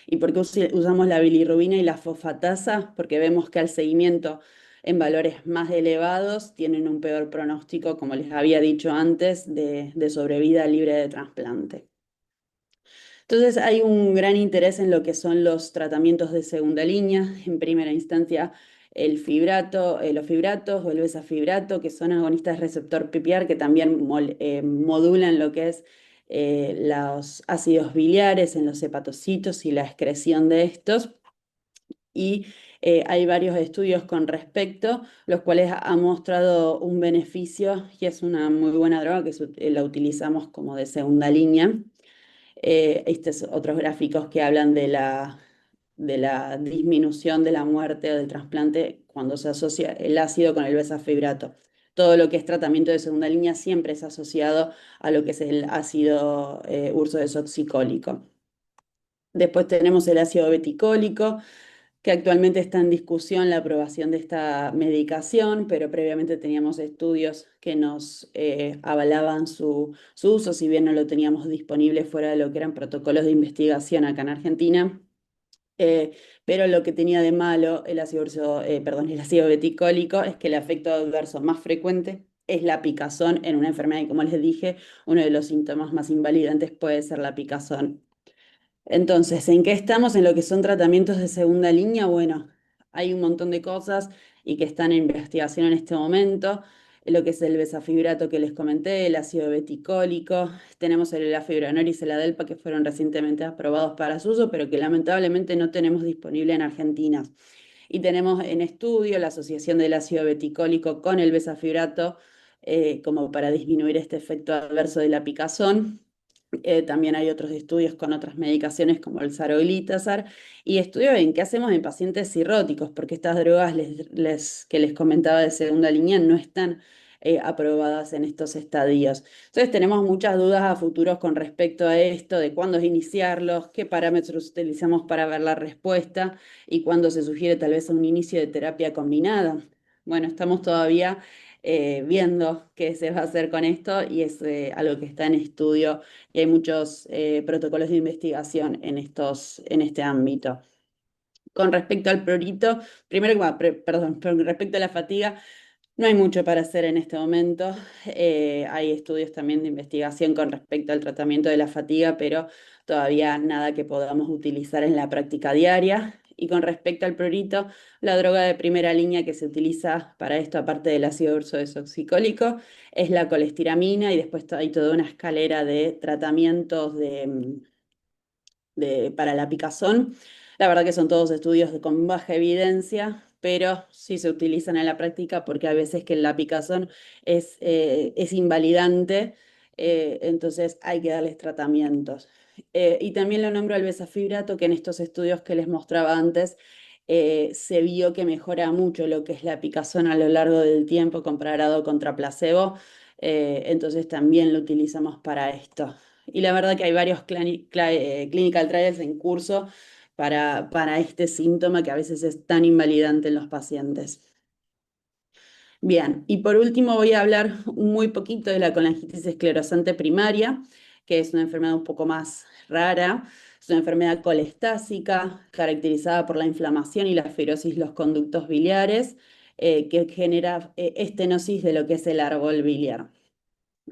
¿Y por qué usamos la bilirrubina y la fosfatasa? Porque vemos que al seguimiento en valores más elevados tienen un peor pronóstico, como les había dicho antes, de sobrevida libre de trasplante. Entonces hay un gran interés en lo que son los tratamientos de segunda línea. En primera instancia, el fibrato, los fibratos o el besafibrato, que son agonistas de receptor PPAR, que también modulan lo que es los ácidos biliares en los hepatocitos y la excreción de estos. Y hay varios estudios con respecto, los cuales han mostrado un beneficio y es una muy buena droga que la utilizamos como de segunda línea. Estos otros gráficos que hablan de la disminución de la muerte o del trasplante cuando se asocia el ácido con el besafibrato. Todo lo que es tratamiento de segunda línea siempre es asociado a lo que es el ácido ursodesoxicólico. Después tenemos el ácido beticólico, que actualmente está en discusión la aprobación de esta medicación, pero previamente teníamos estudios que nos avalaban su uso, si bien no lo teníamos disponible fuera de lo que eran protocolos de investigación acá en Argentina. Eh, pero lo que tenía de malo el ácido beticólico es que el efecto adverso más frecuente es la picazón en una enfermedad y como les dije, uno de los síntomas más invalidantes puede ser la picazón. Entonces, ¿en qué estamos en lo que son tratamientos de segunda línea? Bueno, hay un montón de cosas y que están en investigación en este momento. Lo que es el besafibrato que les comenté, el ácido beticólico, tenemos el elafibranor y seladelpa que fueron recientemente aprobados para su uso, pero que lamentablemente no tenemos disponible en Argentina. Y tenemos en estudio la asociación del ácido beticólico con el besafibrato como para disminuir este efecto adverso de la picazón. También hay otros estudios con otras medicaciones como el saroglitazar y estudios en qué hacemos en pacientes cirróticos, porque estas drogas que les comentaba de segunda línea no están aprobadas en estos estadios. Entonces tenemos muchas dudas a futuros con respecto a esto, de cuándo iniciarlos, qué parámetros utilizamos para ver la respuesta y cuándo se sugiere tal vez un inicio de terapia combinada. Bueno, estamos todavía viendo qué se va a hacer con esto y es algo que está en estudio y hay muchos protocolos de investigación en este ámbito. Con respecto al prurito, primero, perdón, con respecto a la fatiga, no hay mucho para hacer en este momento. Hay estudios también de investigación con respecto al tratamiento de la fatiga, pero todavía nada que podamos utilizar en la práctica diaria. Y con respecto al prurito, la droga de primera línea que se utiliza para esto, aparte del ácido ursodesoxicólico, es la colestiramina y después hay toda una escalera de tratamientos para la picazón. La verdad que son todos estudios con baja evidencia, pero sí se utilizan en la práctica porque hay veces que la picazón es invalidante, entonces hay que darles tratamientos. Y también lo nombro al besafibrato, que en estos estudios que les mostraba antes, se vio que mejora mucho lo que es la picazón a lo largo del tiempo comparado contra placebo, entonces también lo utilizamos para esto. Y la verdad que hay varios clinical trials en curso para este síntoma que a veces es tan invalidante en los pacientes. Bien, y por último voy a hablar muy poquito de la colangitis esclerosante primaria, que es una enfermedad un poco más rara. Es una enfermedad colestásica caracterizada por la inflamación y la fibrosis de los conductos biliares, que genera estenosis de lo que es el árbol biliar.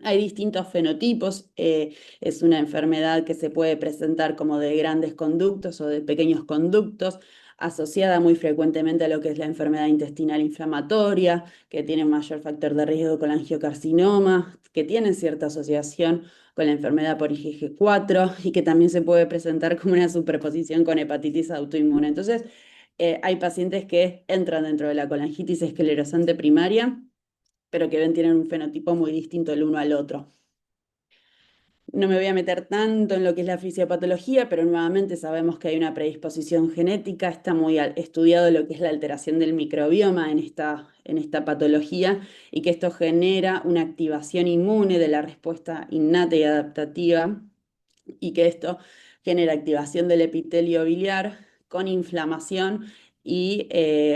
Hay distintos fenotipos, es una enfermedad que se puede presentar como de grandes conductos o de pequeños conductos, asociada muy frecuentemente a lo que es la enfermedad intestinal inflamatoria, que tiene mayor factor de riesgo con la angiocarcinoma, que tiene cierta asociación con la enfermedad por IgG4 y que también se puede presentar como una superposición con hepatitis autoinmune. Entonces, hay pacientes que entran dentro de la colangitis esclerosante primaria pero que tienen un fenotipo muy distinto el uno al otro. No me voy a meter tanto en lo que es la fisiopatología, pero nuevamente sabemos que hay una predisposición genética, está muy estudiado lo que es la alteración del microbioma en esta patología y que esto genera una activación inmune de la respuesta innata y adaptativa y que esto genera activación del epitelio biliar con inflamación y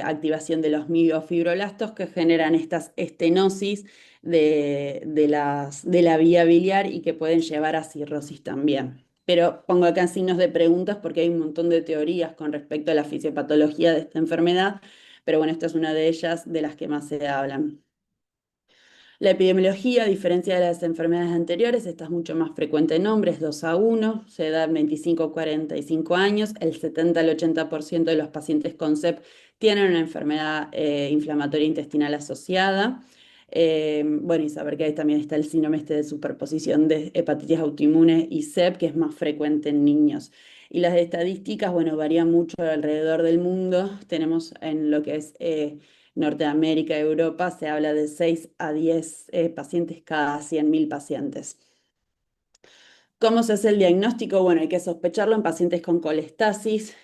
activación de los miofibroblastos que generan estas estenosis de la vía biliar y que pueden llevar a cirrosis también. Pero pongo acá signos de preguntas porque hay un montón de teorías con respecto a la fisiopatología de esta enfermedad, pero bueno, esta es una de ellas de las que más se hablan. La epidemiología, a diferencia de las enfermedades anteriores, esta es mucho más frecuente en hombres, 2 a 1, se da en 25 a 45 años, el 70 al 80% de los pacientes con CEP tienen una enfermedad inflamatoria intestinal asociada. Bueno, y saber que ahí también está el síndrome de superposición de hepatitis autoinmune y CEP, que es más frecuente en niños. Y las estadísticas, bueno, varían mucho alrededor del mundo. Tenemos en lo que es Norteamérica, Europa, se habla de 6 a 10 pacientes cada 100.000 pacientes. ¿Cómo se hace el diagnóstico? Bueno, hay que sospecharlo en pacientes con colestasis,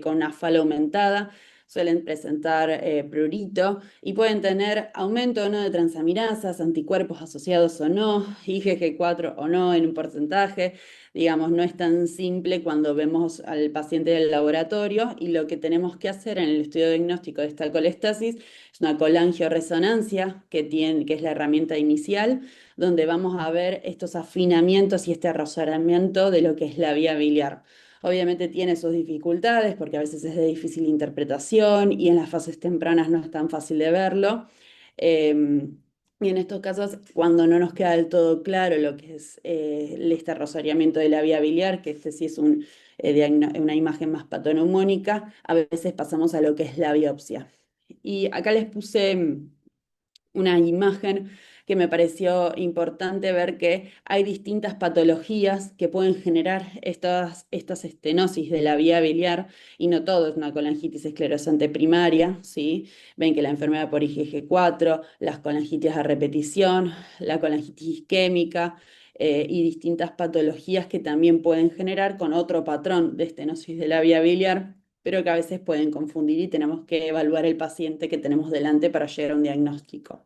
con una fala aumentada, suelen presentar prurito y pueden tener aumento o no de transaminasas, anticuerpos asociados o no, IgG4 o no en un porcentaje. Digamos, no es tan simple cuando vemos al paciente del laboratorio y lo que tenemos que hacer en el estudio diagnóstico de esta colestasis es una colangioresonancia que es la herramienta inicial donde vamos a ver estos afinamientos y este rozamiento de lo que es la vía biliar. Obviamente tiene sus dificultades porque a veces es de difícil interpretación y en las fases tempranas no es tan fácil de verlo. Y en estos casos, cuando no nos queda del todo claro lo que es este rozamiento de la vía biliar, que este sí es una imagen más patoneumónica, a veces pasamos a lo que es la biopsia. Y acá les puse una imagen que me pareció importante ver que hay distintas patologías que pueden generar estas estenosis de la vía biliar, y no todo es una colangitis esclerosante primaria, ¿sí? Ven que la enfermedad por IgG4, las colangitis a repetición, la colangitis isquémica, y distintas patologías que también pueden generar con otro patrón de estenosis de la vía biliar, pero que a veces pueden confundir y tenemos que evaluar el paciente que tenemos delante para llegar a un diagnóstico.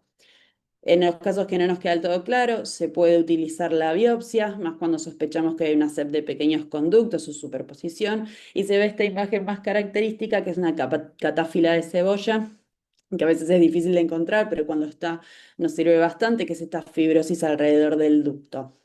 En los casos que no nos queda del todo claro, se puede utilizar la biopsia, más cuando sospechamos que hay una SEP de pequeños conductos o superposición, y se ve esta imagen más característica, que es una catáfila de cebolla, que a veces es difícil de encontrar, pero cuando está nos sirve bastante, que es esta fibrosis alrededor del ducto.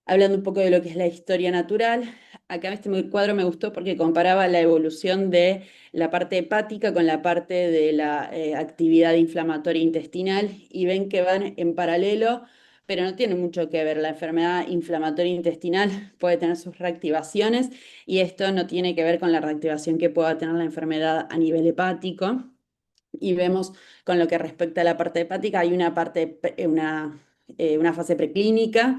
Hablando un poco de lo que es la historia natural, acá este cuadro me gustó porque comparaba la evolución de la parte hepática con la parte de la actividad inflamatoria intestinal, y ven que van en paralelo, pero no tienen mucho que ver. La enfermedad inflamatoria intestinal puede tener sus reactivaciones y esto no tiene que ver con la reactivación que pueda tener la enfermedad a nivel hepático. Y vemos con lo que respecta a la parte hepática, hay una fase preclínica,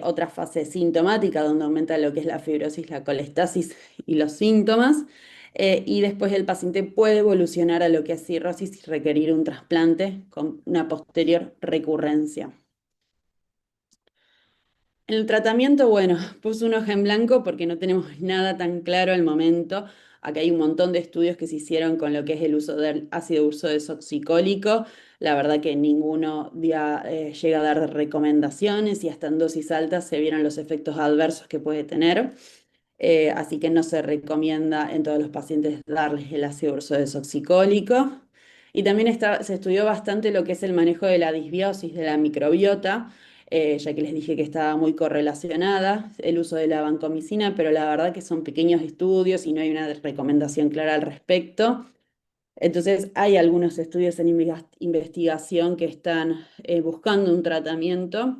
otra fase sintomática donde aumenta lo que es la fibrosis, la colestasis y los síntomas, y después el paciente puede evolucionar a lo que es cirrosis y requerir un trasplante con una posterior recurrencia. En el tratamiento, bueno, puse un hoja en blanco porque no tenemos nada tan claro al momento. Acá hay un montón de estudios que se hicieron con lo que es el uso del ácido uso desoxicólico. La verdad que ninguno llega a dar recomendaciones, y hasta en dosis altas se vieron los efectos adversos que puede tener. Así que no se recomienda en todos los pacientes darles el ácido uso desoxicólico. Y también se estudió bastante lo que es el manejo de la disbiosis de la microbiota, ya que les dije que estaba muy correlacionada el uso de la vancomicina, pero la verdad que son pequeños estudios y no hay una recomendación clara al respecto. Entonces hay algunos estudios en investigación que están buscando un tratamiento,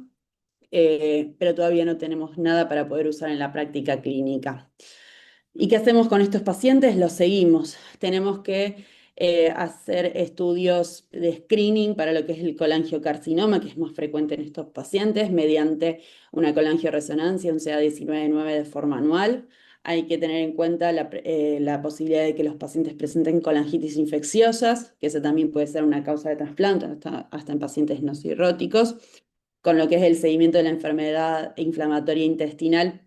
pero todavía no tenemos nada para poder usar en la práctica clínica. ¿Y qué hacemos con estos pacientes? Los seguimos. Tenemos que hacer estudios de screening para lo que es el colangiocarcinoma, que es más frecuente en estos pacientes, mediante una colangioresonancia, un CA19-9 de forma anual. Hay que tener en cuenta la posibilidad de que los pacientes presenten colangitis infecciosas, que eso también puede ser una causa de trasplante, hasta en pacientes no cirróticos. Con lo que es el seguimiento de la enfermedad inflamatoria intestinal,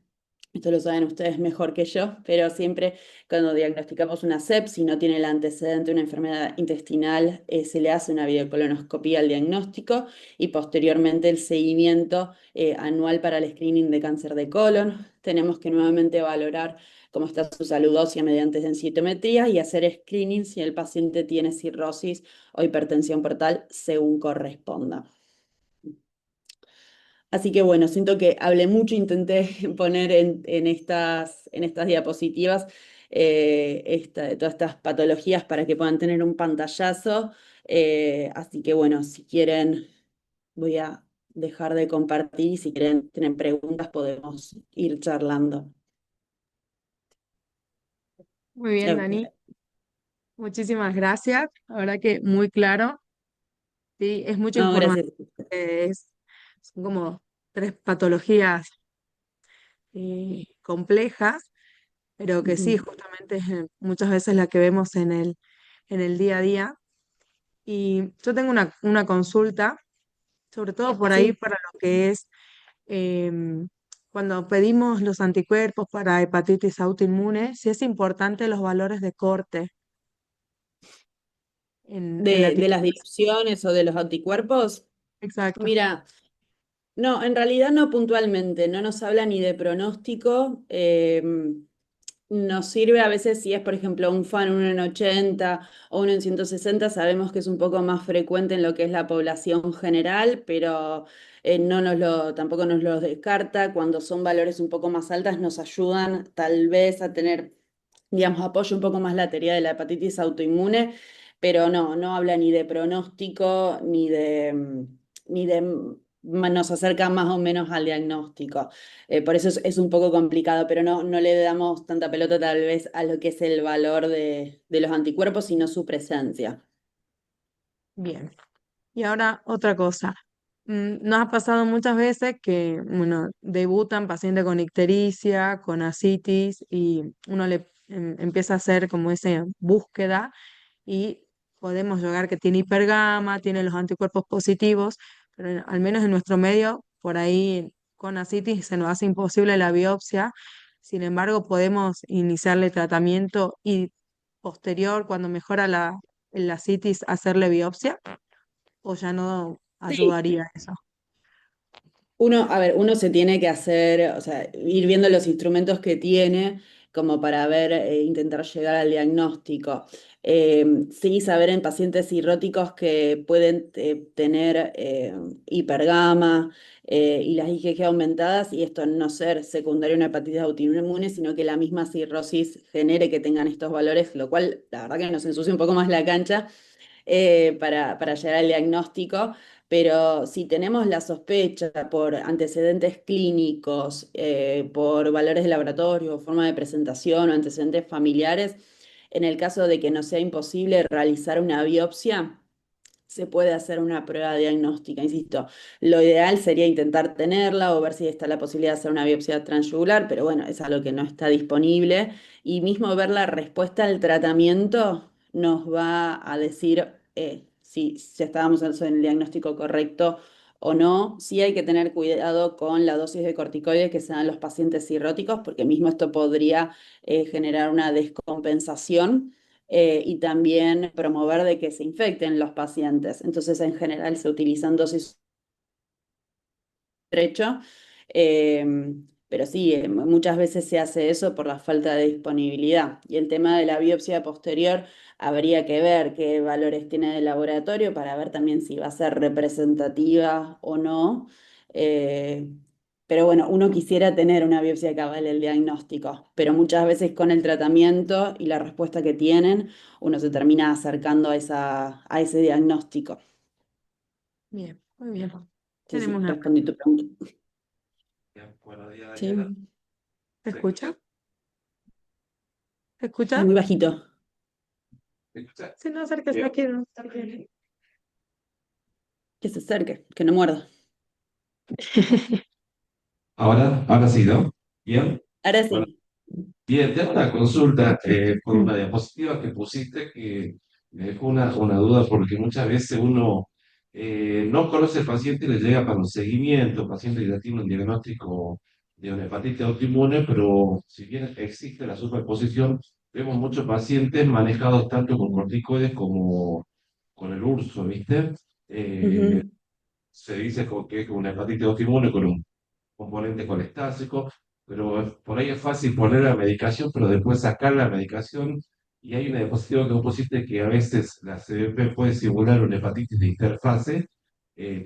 esto lo saben ustedes mejor que yo, pero siempre cuando diagnosticamos una sepsis y no tiene el antecedente de una enfermedad intestinal, se le hace una videocolonoscopía al diagnóstico y posteriormente el seguimiento anual para el screening de cáncer de colon. Tenemos que nuevamente valorar cómo está su salud ósea mediante densitometría y hacer screening si el paciente tiene cirrosis o hipertensión portal según corresponda. Así que bueno, siento que hablé mucho, intenté poner en estas diapositivas de todas estas patologías para que puedan tener un pantallazo. Así que bueno, si quieren, voy a dejar de compartir y si quieren, tienen preguntas, podemos ir charlando. Muy bien, Dani. Ok. Muchísimas gracias. La verdad que muy claro. Sí, es mucha No, información. gracias. Son como tres patologías complejas, pero que sí, Ujú. justamente es muchas veces la que vemos en el día a día. Y yo tengo una consulta, sobre todo por ahí Sí. para lo que es em, cuando pedimos los anticuerpos para hepatitis autoinmune, si es importante los valores de corte en la De las etiqueta. diluciones o de los anticuerpos. Exacto. Mira, no, en realidad no puntualmente, no nos habla ni de pronóstico. Nos sirve a veces si es, por ejemplo, un fan 1 en 80 o 1 en 160, sabemos que es un poco más frecuente en lo que es la población general, pero no tampoco nos lo descarta. Cuando son valores un poco más altas, nos ayudan tal vez a tener, digamos, apoyo un poco más la teoría de la hepatitis autoinmune, pero no habla ni de pronóstico, nos acerca más o menos al diagnóstico. Por eso es un poco complicado, pero no le damos tanta pelota tal vez a lo que es el valor de los anticuerpos, sino su presencia. Bien. Y ahora otra cosa. Nos ha pasado muchas veces que, bueno, debutan pacientes con ictericia, con ascitis, y uno le empieza a hacer como esa búsqueda y podemos llegar que tiene hipergama, tiene los anticuerpos positivos, pero al menos en nuestro medio, por ahí con ascitis se nos hace imposible la biopsia. Sin embargo, podemos iniciarle tratamiento y posterior, cuando mejora la ascitis, hacerle biopsia o ya no Sí, ayudaría eso. a ver, uno se tiene que hacer, o sea, ir viendo los instrumentos que tiene como para ver, intentar llegar al diagnóstico. Sí, saber en pacientes cirróticos que pueden tener hipergama y las IgG aumentadas y esto no ser secundario a una hepatitis autoinmune, sino que la misma cirrosis genere que tengan estos valores, lo cual la verdad que nos ensucia un poco más la cancha para llegar al diagnóstico, pero si tenemos la sospecha por antecedentes clínicos, por valores de laboratorio, forma de presentación o antecedentes familiares, en el caso de que no sea imposible realizar una biopsia, se puede hacer una prueba diagnóstica, insisto. Lo ideal sería intentar tenerla o ver si está la posibilidad de hacer una biopsia transyugular, pero bueno, es algo que no está disponible. Y mismo ver la respuesta al tratamiento nos va a decir si estábamos en el diagnóstico correcto o no. Sí hay que tener cuidado con la dosis de corticoides que se dan a los pacientes cirróticos, porque mismo esto podría generar una descompensación y también promover de que se infecten los pacientes. Entonces, en general, se utilizan dosis estrecho, eh, pero sí, muchas veces se hace eso por la falta de disponibilidad. Y el tema de la biopsia posterior, habría que ver qué valores tiene el laboratorio para ver también si va a ser representativa o no. Eh, pero bueno, uno quisiera tener una biopsia que avale el diagnóstico, pero muchas veces con el tratamiento y la respuesta que tienen, uno se termina acercando a ese diagnóstico. Bien, muy bien. Sí, Tenemos sí, una respondí tu pregunta. Buenos días, Sí. Daniela. ¿Se ¿Se escucha? escucha? ¿Se Ay, escucha? muy bajito. ¿Se escucha? Si no, acérquese Bien. aquí. No, está bien. Que se acerque, que no muerda. Ahora sí, ¿no? Bien. Ahora Bueno, sí. bien, te hago una consulta por una diapositiva que pusiste que me dejó una duda porque muchas veces uno no conoce al paciente y le llega para un seguimiento, paciente que ya tiene un diagnóstico de una hepatitis autoinmune, pero si bien existe la superposición, vemos muchos pacientes manejados tanto con corticoides como con el urso, ¿viste? Eh, Ujú. Se dice que es una hepatitis autoinmune con un componente colestásico, pero por ahí es fácil poner la medicación, pero después sacar la medicación. Y hay una diapositiva que vos pusiste que a veces la CBP puede simular una hepatitis de interfase.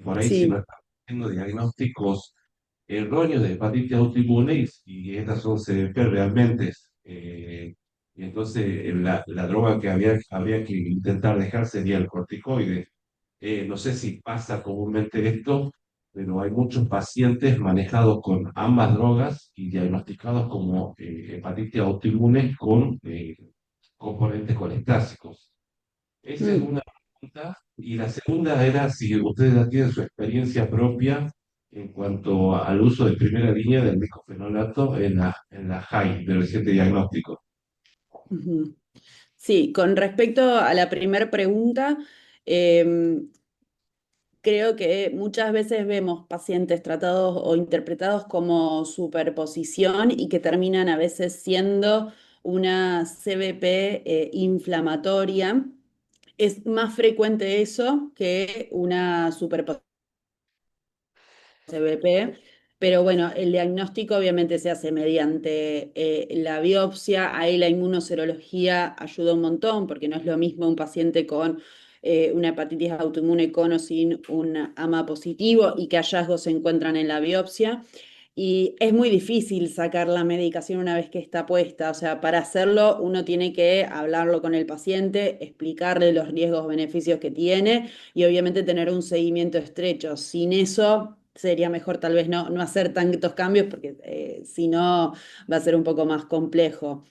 Por ahí si no Sí, estamos haciendo diagnósticos erróneos de hepatitis autoinmune y estas son CBP realmente y entonces la droga que habría que intentar dejar sería el corticoide. No sé si pasa comúnmente esto, pero hay muchos pacientes manejados con ambas drogas y diagnosticados como hepatitis autoinmune con componentes colestásicos. Esa es Mm. una pregunta. Y la segunda era si ustedes ya tienen su experiencia propia en cuanto al uso de primera línea del micofenolato en la HAI, de reciente diagnóstico. Ujú. Sí, con respecto a la primera pregunta, em, creo que muchas veces vemos pacientes tratados o interpretados como superposición y que terminan a veces siendo una CBP inflamatoria. Es más frecuente eso que una superposición CBP, pero bueno, el diagnóstico obviamente se hace mediante la biopsia, ahí la inmunoserología ayuda un montón, porque no es lo mismo un paciente con una hepatitis autoinmune con o sin un AMA positivo y qué hallazgos se encuentran en la biopsia. Y es muy difícil sacar la medicación una vez que está puesta, o sea, para hacerlo uno tiene que hablarlo con el paciente, explicarle los riesgos, beneficios que tiene y obviamente tener un seguimiento estrecho. Sin eso sería mejor tal vez no hacer tantos cambios porque si no va a ser un poco más complejo.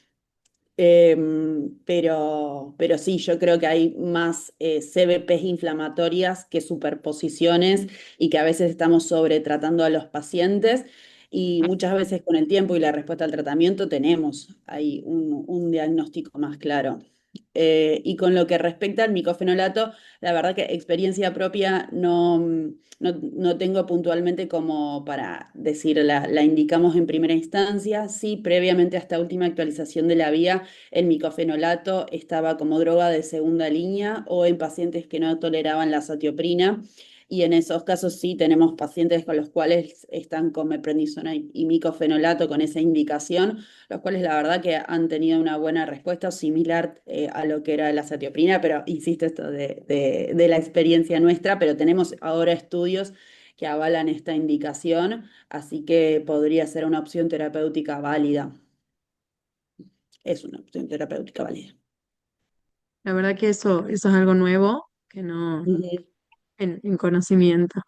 Pero sí, yo creo que hay más CBPs inflamatorias que superposiciones y que a veces estamos sobretratando a los pacientes y muchas veces con el tiempo y la respuesta al tratamiento tenemos ahí un diagnóstico más claro. Y con lo que respecta al micofenolato, la verdad que experiencia propia no tengo puntualmente como para decir la indicamos en primera instancia. Sí, previamente a esta última actualización de la vía, el micofenolato estaba como droga de segunda línea o en pacientes que no toleraban la zatioprina. Y en esos casos sí tenemos pacientes con los cuales están con meprednisona y micofenolato con esa indicación, los cuales la verdad que han tenido una buena respuesta similar a lo que era la zatioprina, pero insisto, esto de la experiencia nuestra, pero tenemos ahora estudios que avalan esta indicación, así que podría ser una opción terapéutica válida. Es una opción terapéutica válida. La verdad que eso es algo nuevo que no Ujú. en conocimiento.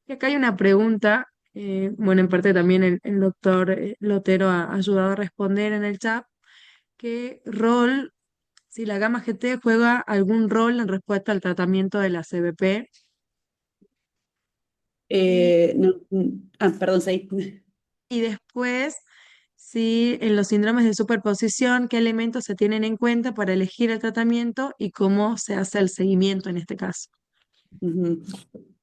Y acá hay una pregunta, bueno, en parte también el doctor Lotero ha ayudado a responder en el chat. ¿Qué rol, si la gamma GT juega algún rol en respuesta al tratamiento de la CBP? Y, No, perdón, sí. y después, si en los síndromes de superposición, ¿qué elementos se tienen en cuenta para elegir el tratamiento y cómo se hace el seguimiento en este caso? Ujú.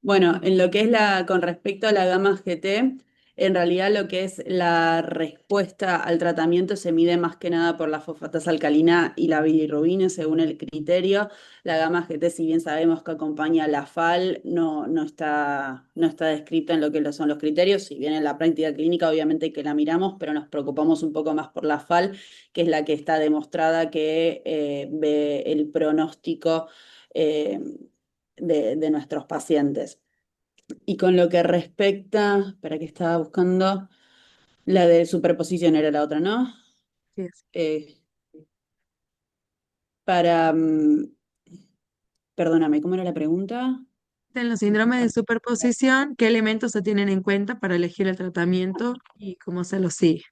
Bueno, en lo que es con respecto a la gama GT, en realidad lo que es la respuesta al tratamiento se mide más que nada por la fosfatasa alcalina y la bilirrubina según el criterio. La gama GT, si bien sabemos que acompaña a la FAL, no está descrita en lo que son los criterios. Si bien en la práctica clínica obviamente que la miramos, pero nos preocupamos un poco más por la FAL, que es la que está demostrada que ve el pronóstico. eh, de nuestros pacientes. Y con lo que respecta, para que estaba buscando, la de superposición era la otra, ¿no? Así es. Eh, para, perdóname, ¿cómo era la pregunta? En los síndromes de superposición, ¿qué elementos se tienen en cuenta para elegir el tratamiento y cómo se lo sigue?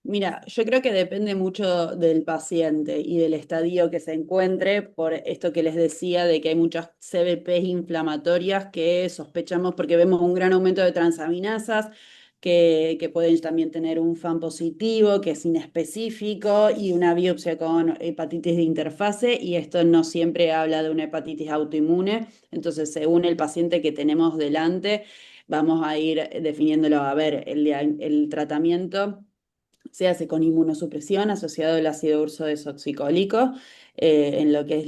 Mira, yo creo que depende mucho del paciente y del estadio que se encuentre, por esto que les decía de que hay muchas CBPs inflamatorias que sospechamos porque vemos un gran aumento de transaminasas, que pueden también tener un FAN positivo, que es inespecífico, y una biopsia con hepatitis de interfase, y esto no siempre habla de una hepatitis autoinmune. Entonces, según el paciente que tenemos delante, vamos a ir definiéndolo. A ver, el tratamiento se hace con inmunosupresión asociado al ácido urso desoxicólico en lo que es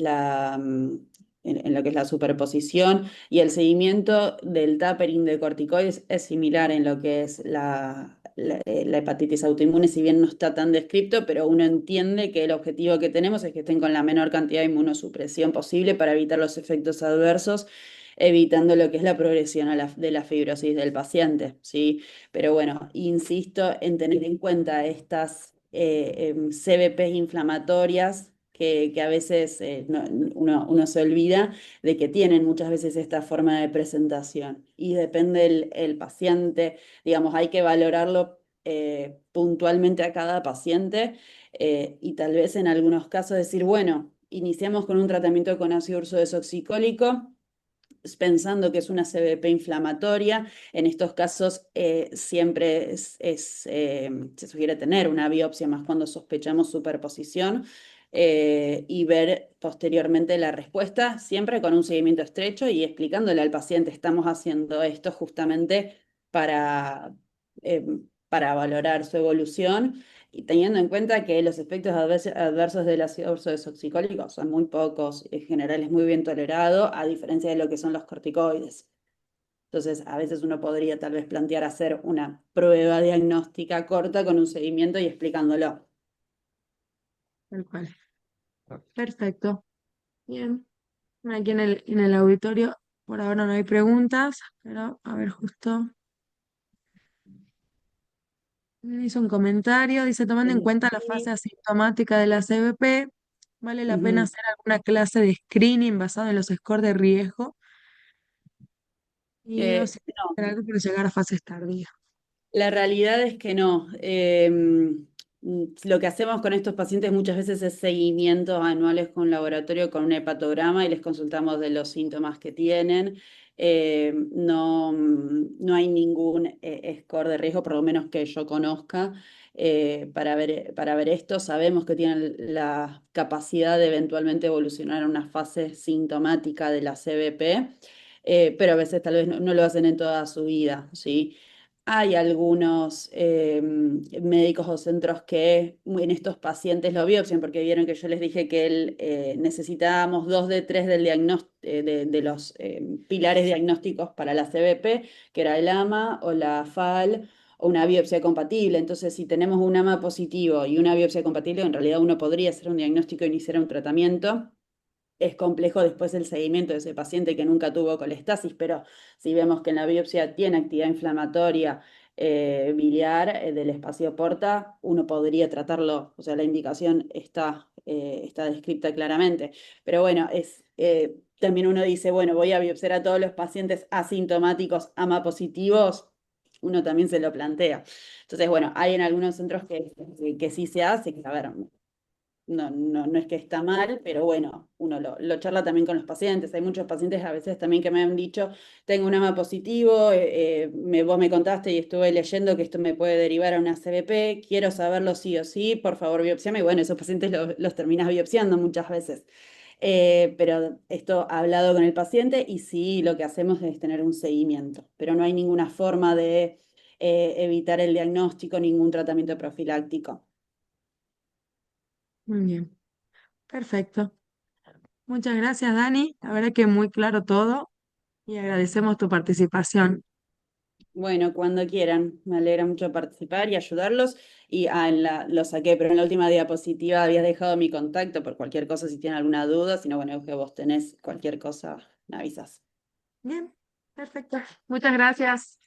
en lo que es la superposición y el seguimiento del tapering de corticoides es similar en lo que es la hepatitis autoinmune, si bien no está tan descripto, pero uno entiende que el objetivo que tenemos es que estén con la menor cantidad de inmunosupresión posible para evitar los efectos adversos, evitando lo que es la progresión de la fibrosis del paciente, ¿sí? Pero bueno, insisto en tener en cuenta estas CBPs inflamatorias que a veces uno se olvida de que tienen muchas veces esta forma de presentación y depende el paciente, digamos, hay que valorarlo puntualmente a cada paciente y tal vez en algunos casos decir, bueno, iniciamos con un tratamiento con ácido urso desoxicólico, pensando que es una CBP inflamatoria. En estos casos siempre se sugiere tener una biopsia más cuando sospechamos superposición y ver posteriormente la respuesta, siempre con un seguimiento estrecho y explicándole al paciente, estamos haciendo esto justamente para, eh, para valorar su evolución y teniendo en cuenta que los efectos adversos del ácido urso desoxicólico son muy pocos, en general es muy bien tolerado, a diferencia de lo que son los corticoides. Entonces, a veces uno podría tal vez plantear hacer una prueba diagnóstica corta con un seguimiento y explicándolo. Tal cual. Perfecto. Bien. Aquí en el auditorio por ahora no hay preguntas, pero a ver justo. Hizo un comentario, dice, tomando en cuenta la fase asintomática de la CBP, ¿vale la pena hacer alguna clase de screening basado en los scores de riesgo? Y o si No. hacer algo para llegar a fases tardías. La realidad es que no. Lo que hacemos con estos pacientes muchas veces es seguimientos anuales con laboratorio, con un hepatograma y les consultamos de los síntomas que tienen. No hay ningún score de riesgo, por lo menos que yo conozca, para ver esto. Sabemos que tienen la capacidad de eventualmente evolucionar a una fase sintomática de la CBP, pero a veces tal vez no lo hacen en toda su vida, ¿sí? Hay algunos médicos o centros que en estos pacientes lo biopsian, porque vieron que yo les dije que necesitábamos 2 de 3 de los pilares diagnósticos para la CBP, que era el AMA o la FAL o una biopsia compatible. Entonces, si tenemos un AMA positivo y una biopsia compatible, en realidad uno podría hacer un diagnóstico e iniciar un tratamiento. Es complejo después el seguimiento de ese paciente que nunca tuvo colestasis, pero si vemos que en la biopsia tiene actividad inflamatoria biliar del espacio porta, uno podría tratarlo, o sea, la indicación está descrita claramente. Pero bueno, también uno dice, bueno, voy a biopsiar a todos los pacientes asintomáticos AMA positivos, uno también se lo plantea. Entonces, bueno, hay en algunos centros que sí se hace, que a ver, no es que está mal, pero bueno, uno lo charla también con los pacientes. Hay muchos pacientes a veces también que me han dicho, tengo un AMA positivo, vos me contaste y estuve leyendo que esto me puede derivar a una CBP, quiero saberlo sí o sí, por favor biopsiame. Y bueno, esos pacientes los terminas biopsiando muchas veces. Pero esto hablado con el paciente y sí, lo que hacemos es tener un seguimiento, pero no hay ninguna forma de evitar el diagnóstico, ningún tratamiento profiláctico. Muy bien. Perfecto. Muchas gracias, Dani. La verdad que muy claro todo y agradecemos tu participación. Bueno, cuando quieran, me alegra mucho participar y ayudarlos. Y lo saqué, pero en la última diapositiva habías dejado mi contacto por cualquier cosa si tienen alguna duda. Si no, bueno, que vos tenés cualquier cosa, me avisas. Bien, perfecto. Muchas gracias.